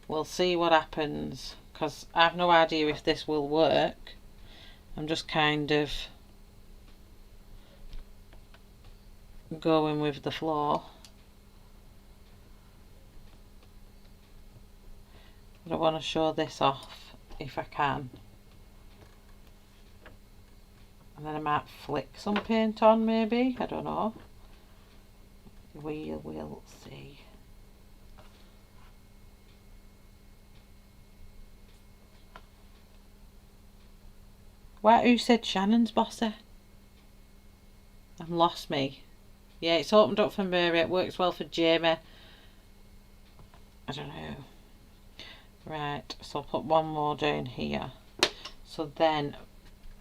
We'll see what happens, because I have no idea if this will work. I'm just kind of going with the flow. But I want to show this off if I can. And then I might flick some paint on maybe, I don't know. We will see. Who said Shannon's bossy? I've lost me. Yeah, it's opened up for Mary. It works well for Jamie. I don't know. Right, so I'll put one more down here. So then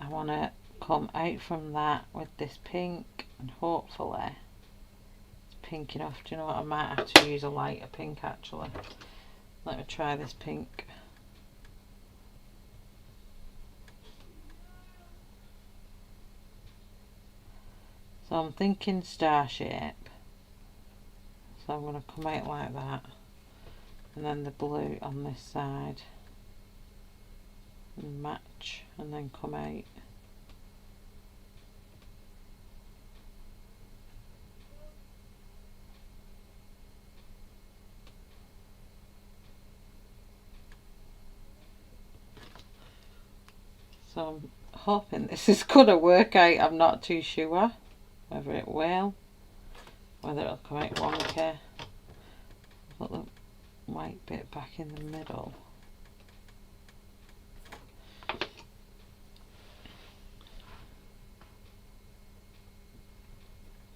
I want to come out from that with this pink, and hopefully it's pink enough. Do you know what? I might have to use a lighter pink actually. Let me try this pink. So I'm thinking star shape. So I'm going to come out like that, and then the blue on this side, and match, and then come out. So I'm hoping this is going to work out. I'm not too sure whether it will, whether it'll come out wonky. Put the white bit back in the middle.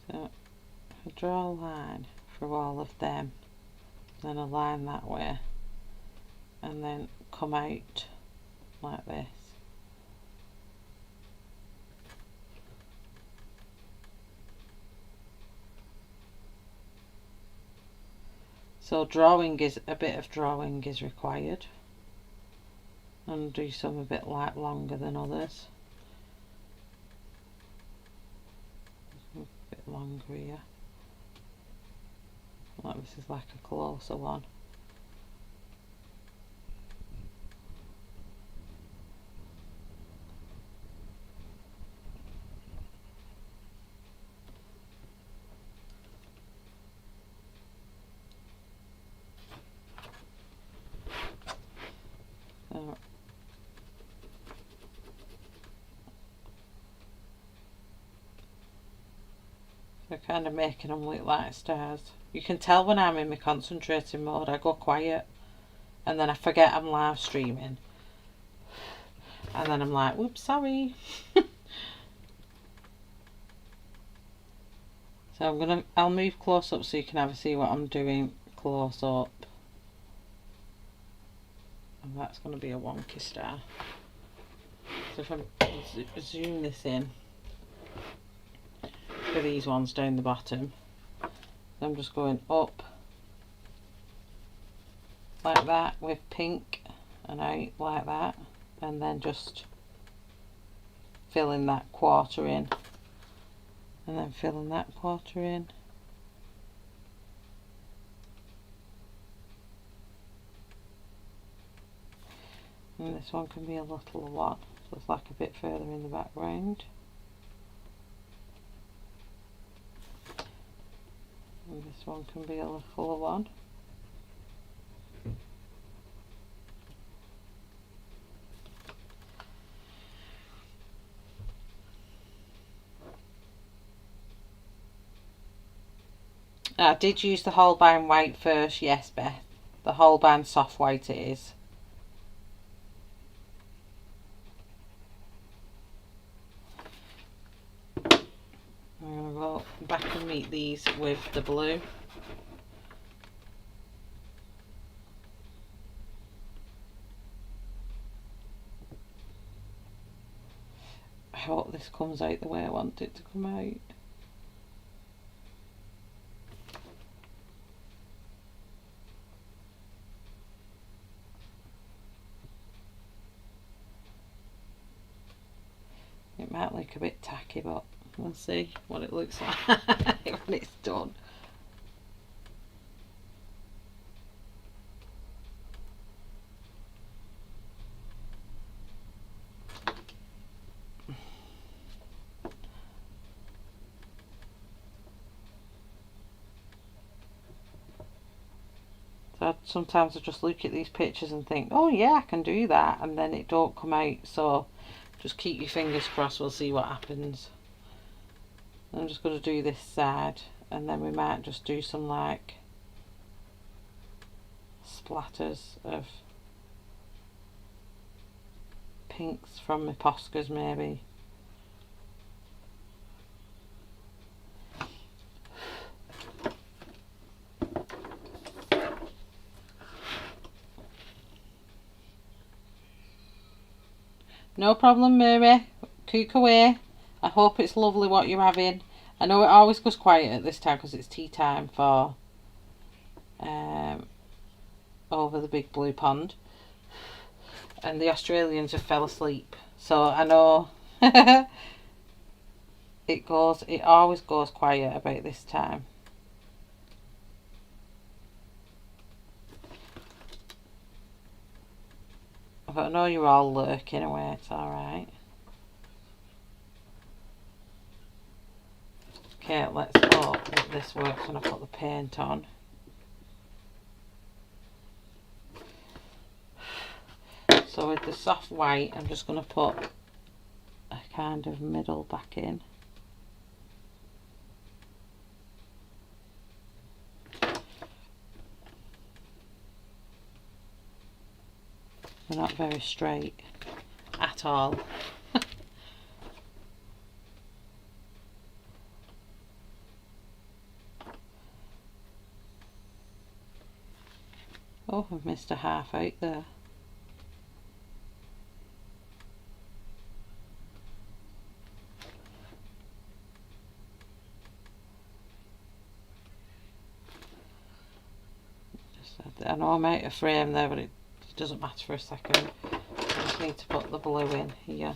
So I draw a line through all of them, then a line that way, and then come out like this. So a bit of drawing is required, and do some a bit like longer than others. A bit longer here. Like this is like a closer one. So kind of making them look like stars. You can tell when I'm in my concentrating mode, I go quiet, and then I forget I'm live streaming, and then I'm like, whoops, sorry. So I'll move close up so you can have a see what I'm doing close up. And that's going to be a wonky star. So if I zoom this in for these ones down the bottom, I'm just going up like that with pink and out like that, and then just filling that quarter in, and then filling that quarter in. And this one can be a little one, so it's like a bit further in the background. And this one can be a little one. I did use the Holbein white first, yes Beth. The Holbein soft white it is. I'm going to go back and meet these with the blue. I hope this comes out the way I want it to come out. It might look a bit tacky, but we'll see what it looks like when it's done. So sometimes I just look at these pictures and think, oh yeah, I can do that, and then it don't come out, so just keep your fingers crossed, we'll see what happens. I'm just going to do this side, and then we might just do some like splatters of pinks from my Poscas maybe. No problem, Mary. Cook away. I hope it's lovely what you're having. I know it always goes quiet at this time because it's tea time for over the big blue pond, and the Australians have fell asleep. So I know it always goes quiet about this time. But I know you're all lurking away, it's alright. Okay, let's hope that this works when I put the paint on. So with the soft white, I'm just going to put a kind of middle back in. They're not very straight at all. Oh, I've missed a half out there. I know I'm out of frame there, but it doesn't matter for a second. I just need to put the blue in here.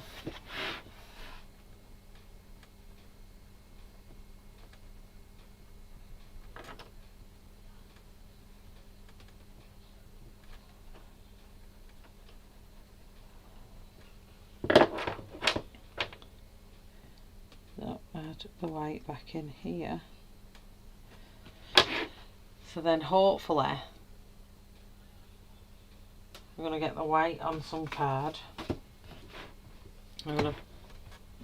So add the white back in here. So then hopefully I'm going to get the white on some card. I'm going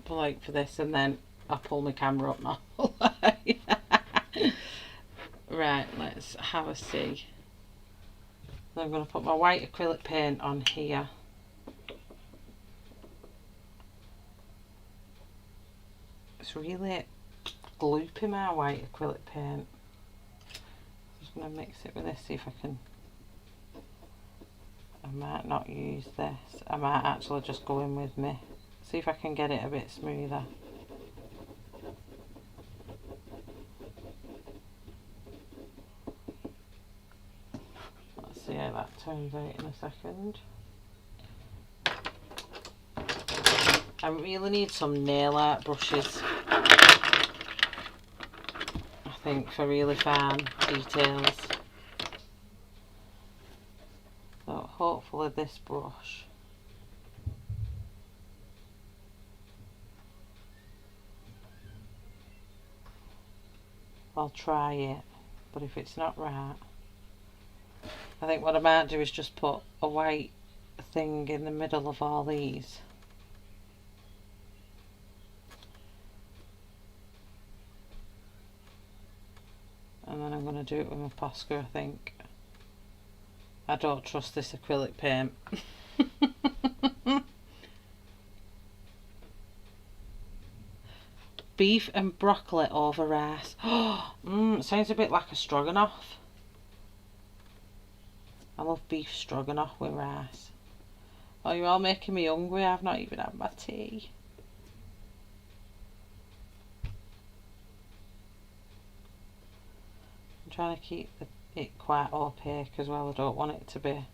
to like for this, and then I'll pull my camera up now. Right, let's have a see. So I'm going to put my white acrylic paint on here. It's really gloopy, my white acrylic paint. I'm just going to mix it with this, see if I can. I might not use this. I might actually just go in with me. See if I can get it a bit smoother. Let's see how that turns out in a second. I really need some nail art brushes, I think, for really fine details. So hopefully this brush I'll try it, but if it's not right, I think what I might do is just put a white thing in the middle of all these. And then I'm going to do it with my Posca, I think. I don't trust this acrylic paint. Beef and broccoli over rice. Oh, sounds a bit like a stroganoff. I love beef stroganoff with rice. Oh, you're all making me hungry. I've not even had my tea. I'm trying to keep it quite opaque as well. I don't want it to be.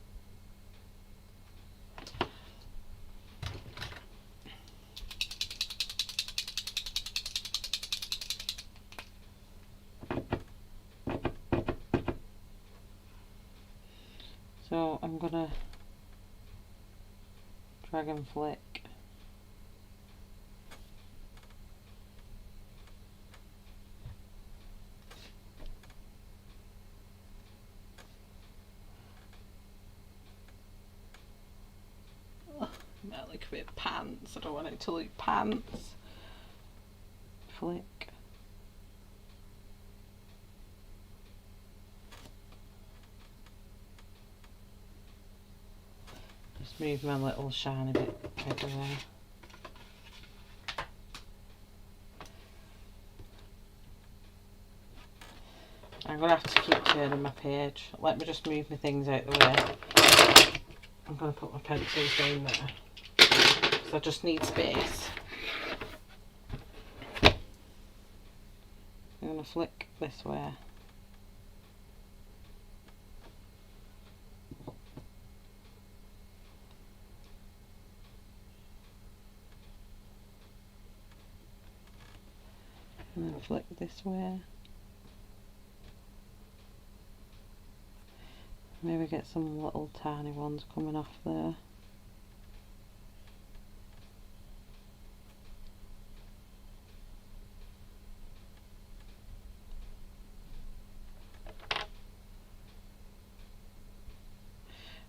So I'm gonna drag and flick. Oh, it might look a bit pants. I don't want it to look pants. Flick. Just move my little shiny bit everywhere. I'm going to have to keep turning my page. Let me just move my things out the way. I'm going to put my pencils down there because I just need space. I'm going to flick this way. And then flick this way. Maybe get some little tiny ones coming off there.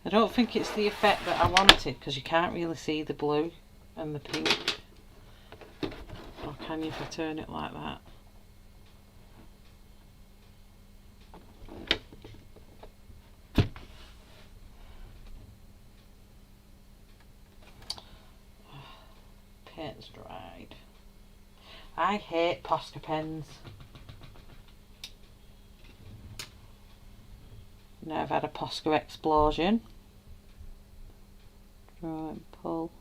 I don't think it's the effect that I wanted, because you can't really see the blue and the pink. Or can you if I turn it like that? Paint's dried. I hate Posca pens. Now I've had a Posca explosion. Draw and pull.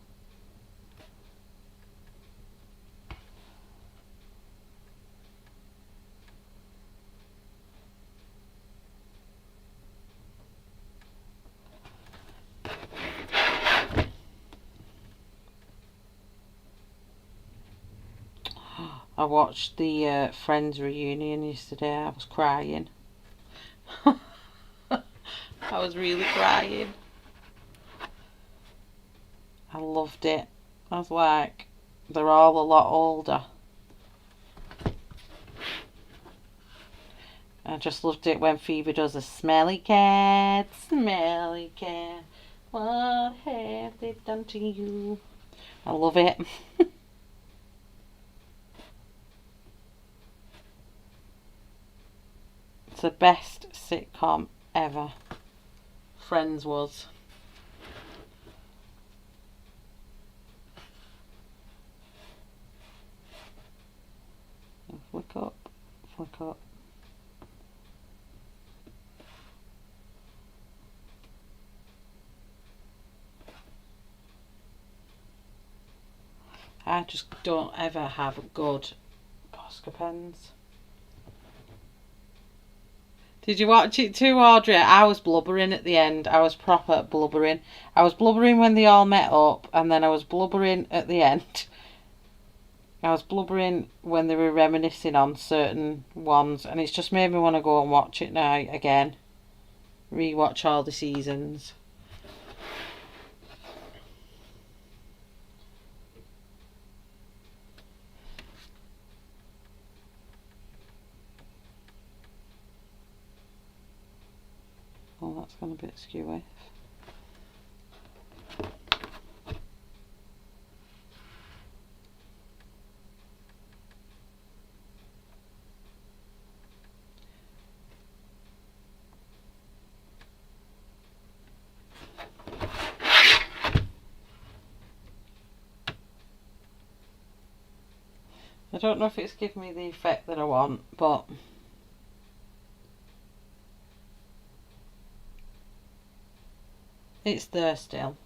I watched the Friends reunion yesterday. I was crying. I was really crying. I loved it. I was like, they're all a lot older. I just loved it when Phoebe does a smelly cat, what have they done to you? I love it. It's the best sitcom ever. Friends was. Flick up, flick up. I just don't ever have good Posca pens. Did you watch it too, Audrey? I was blubbering at the end. I was proper blubbering. I was blubbering when they all met up, and then I was blubbering at the end. I was blubbering when they were reminiscing on certain ones, and it's just made me want to go and watch it now again. Rewatch all the seasons. Oh, that's gone a bit skewy. I don't know if it's giving me the effect that I want, but it's there still.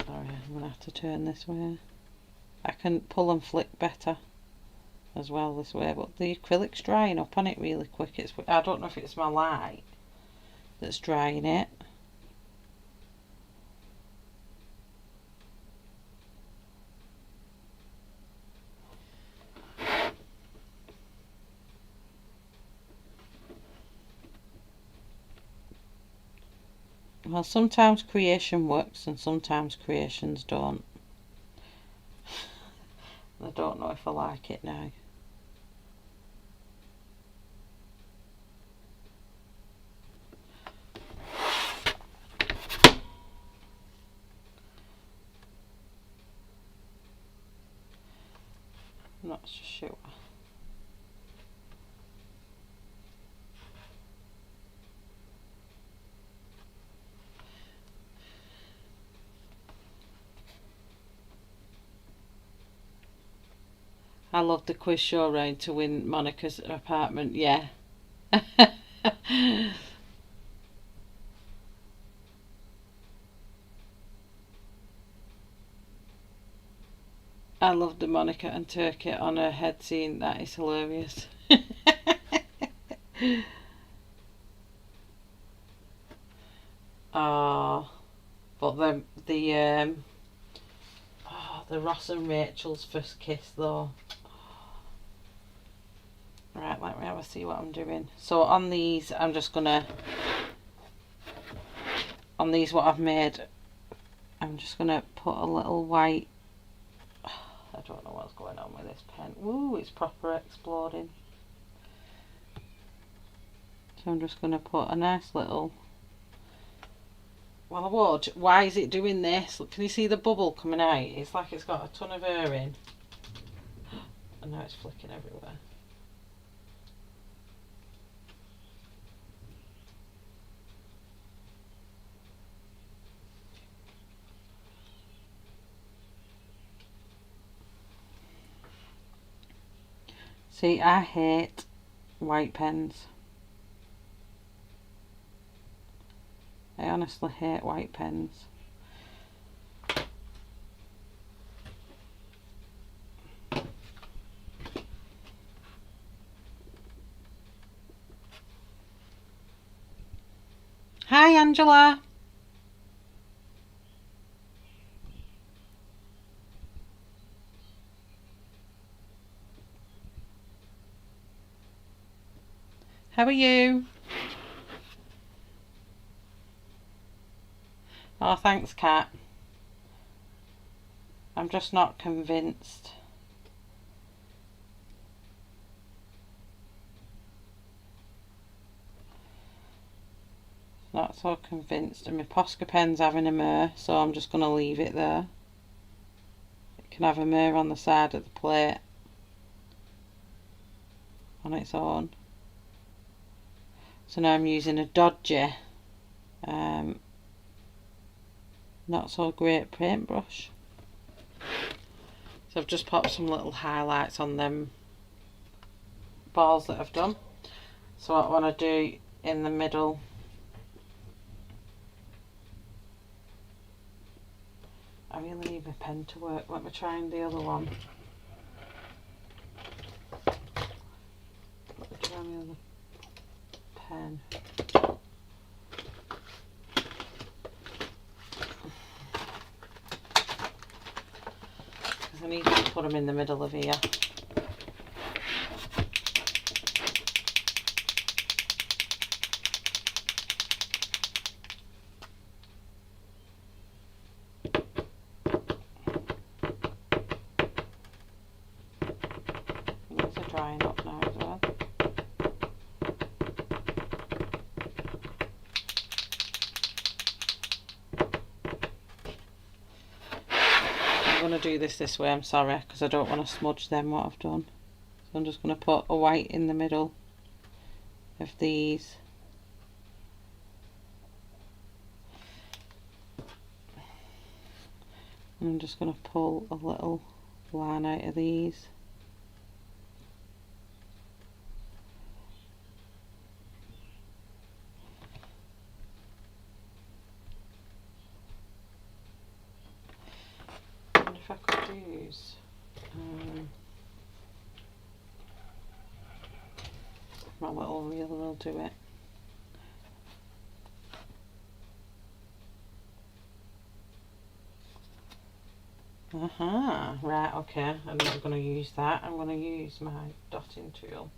Sorry, I'm going to have to turn this way. I can pull and flick better as well this way, but the acrylic's drying up on it really quick. I don't know if it's my light that's drying it. Well, sometimes creation works and sometimes creations don't. I don't know if I like it now. I'm not so sure. I love the quiz show round to win Monica's apartment, yeah. I love the Monica and Turkey on her head scene. That is hilarious. Oh, but the the Ross and Rachel's first kiss though. Right, let me have a see what I'm doing. So on these, I'm just gonna, on these what I've made, I'm just gonna put a little white, I don't know what's going on with this pen. Ooh, it's proper exploding. So I'm just gonna put a nice little, well I would, why is it doing this? Look, can you see the bubble coming out? It's like it's got a ton of air in. And now it's flicking everywhere. See, I hate white pens. I honestly hate white pens. Hi, Angela. How are you? Oh, thanks, Kat. I'm just not convinced. Not so convinced. And my Posca pen's having a mirror, so I'm just going to leave it there. It can have a mirror on the side of the plate on its own. So now I'm using a dodgy, not so great paintbrush. So I've just popped some little highlights on them balls that I've done. So what I want to do in the middle, I really need my pen to work. Let me try the other one. Let me try my other pen. Because I need to put them in the middle of here. These are drying up now as well. I'm going to do this way, I'm sorry, because I don't want to smudge them what I've done. So I'm just going to put a white in the middle of these. And I'm just going to pull a little line out of these. And if I could use my little reel, will do it. Right, okay, I'm not going to use that. I'm going to use my dotting tool.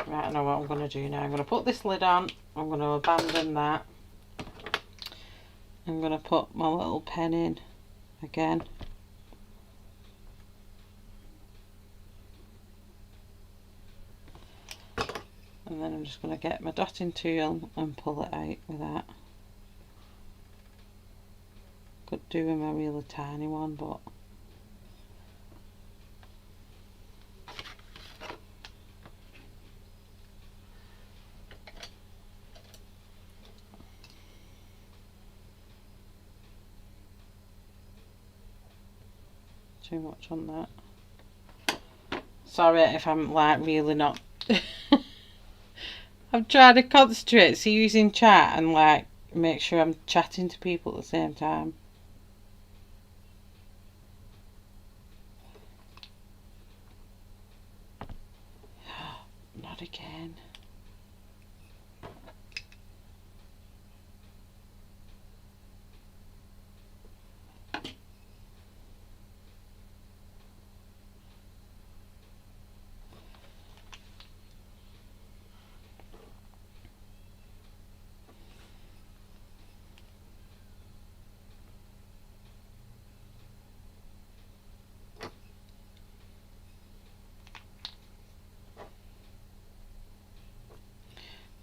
Right, I know what I'm going to do now. I'm going to put this lid on. I'm going to abandon that. I'm going to put my little pen in again. And then I'm just going to get my dotting tool and pull it out with that. Could do with my really tiny one, but too much on that. Sorry if I'm like really not I'm trying to concentrate, so using chat and like make sure I'm chatting to people at the same time. Not again.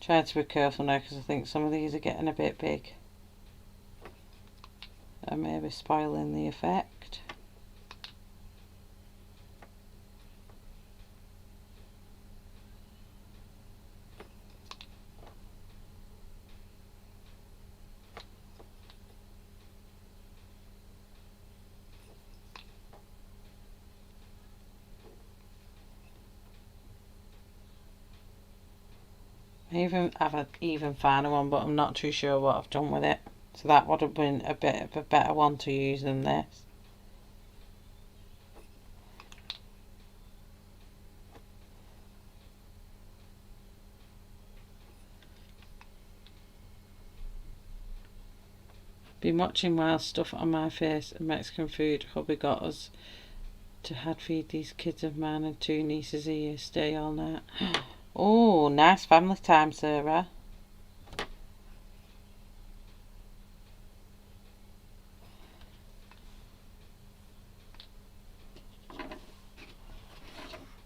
Trying to be careful now because I think some of these are getting a bit big and maybe spoiling the effect. I have an even finer one, but I'm not too sure what I've done with it. So that would have been a bit of a better one to use than this. Been watching Wild Stuff on My Face and Mexican Food. Hubby got us to had feed these kids of mine and 2 nieces a year, stay all night. Oh, nice family time, Sarah.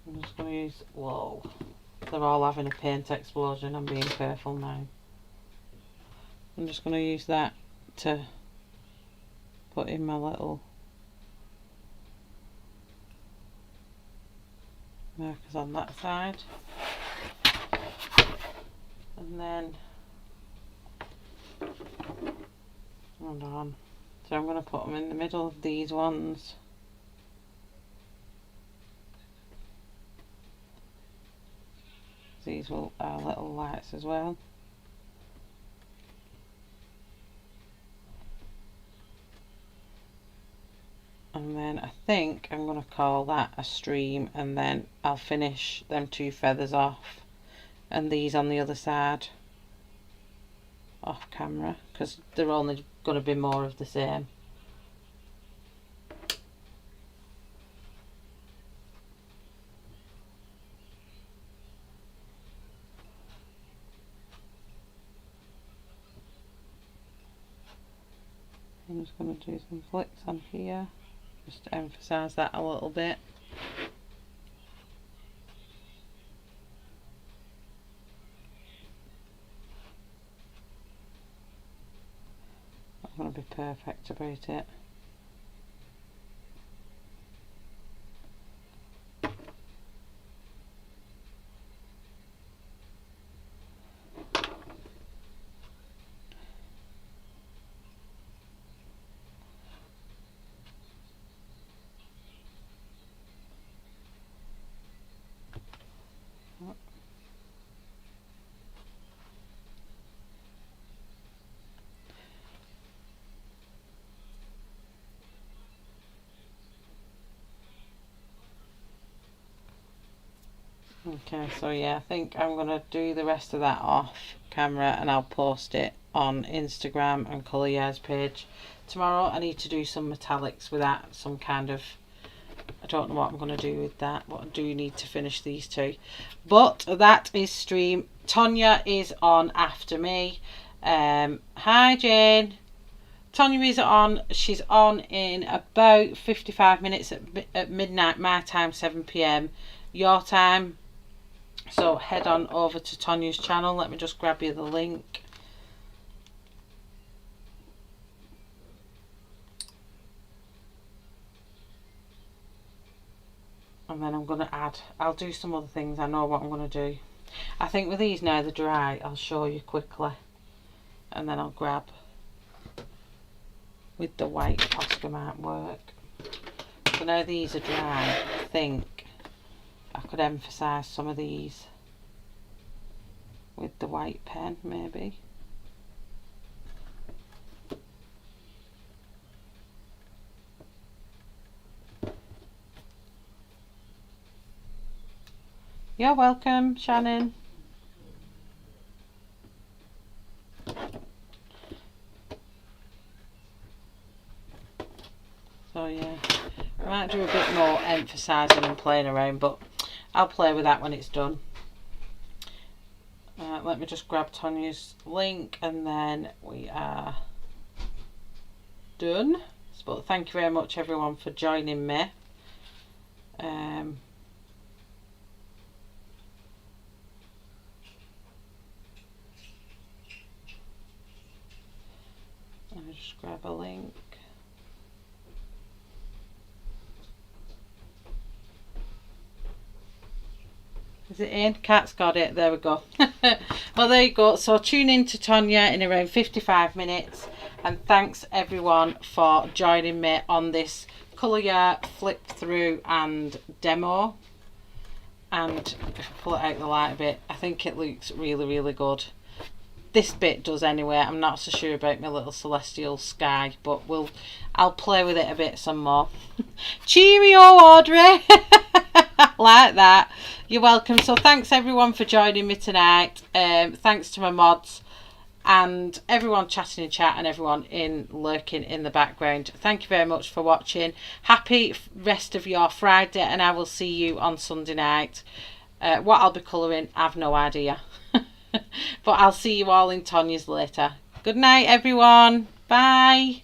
I'm just going to use, whoa, they're all having a paint explosion. I'm being careful now. I'm just going to use that to put in my little markers on that side. And then, hold on, so I'm going to put them in the middle of these ones. These will are little lights as well. And then I think I'm going to call that a stream, and then I'll finish them 2 feathers off and these on the other side off camera because they're only going to be more of the same. I'm just going to do some flicks on here just to emphasize that a little bit. I'm going to be perfect about it. Okay, so yeah, I think I'm going to do the rest of that off camera and I'll post it on Instagram and Colorya's page tomorrow. I need to do some metallics with that, some kind of, I don't know what I'm going to do with that, but I do need to finish these 2. But that is stream. Tonya is on after me. Hi Jane. Tonya is on, she's on in about 55 minutes at midnight, my time, 7 PM, your time. So head on over to Tonya's channel. Let me just grab you the link. And then I'm going to add, I'll do some other things. I know what I'm going to do. I think with these now they're dry, I'll show you quickly. And then I'll grab with the white Oscar might work. So now these are dry, I think I could emphasise some of these with the white pen maybe. You're welcome, Shannon. So yeah, I might do a bit more emphasising and playing around, but I'll play with that when it's done. Let me just grab Tanya's link and then we are done. But thank you very much everyone for joining me. Let me just grab a link. Is it in? Cat's got it. There we go. Well, there you go. So tune in to Tonya in around 55 minutes. And thanks everyone for joining me on this Colorya flip through and demo. And if I pull it out the light a bit, I think it looks really, really good. This bit does anyway. I'm not so sure about my little celestial sky, but I'll play with it a bit some more. Cheerio, Audrey. Like that. You're welcome. So thanks everyone for joining me tonight. Thanks to my mods and everyone chatting in chat and everyone lurking in the background. Thank you very much for watching. Happy rest of your Friday, and I will see you on Sunday night. What I'll be colouring, I've no idea. But I'll see you all in Tonya's later. Good night everyone. Bye.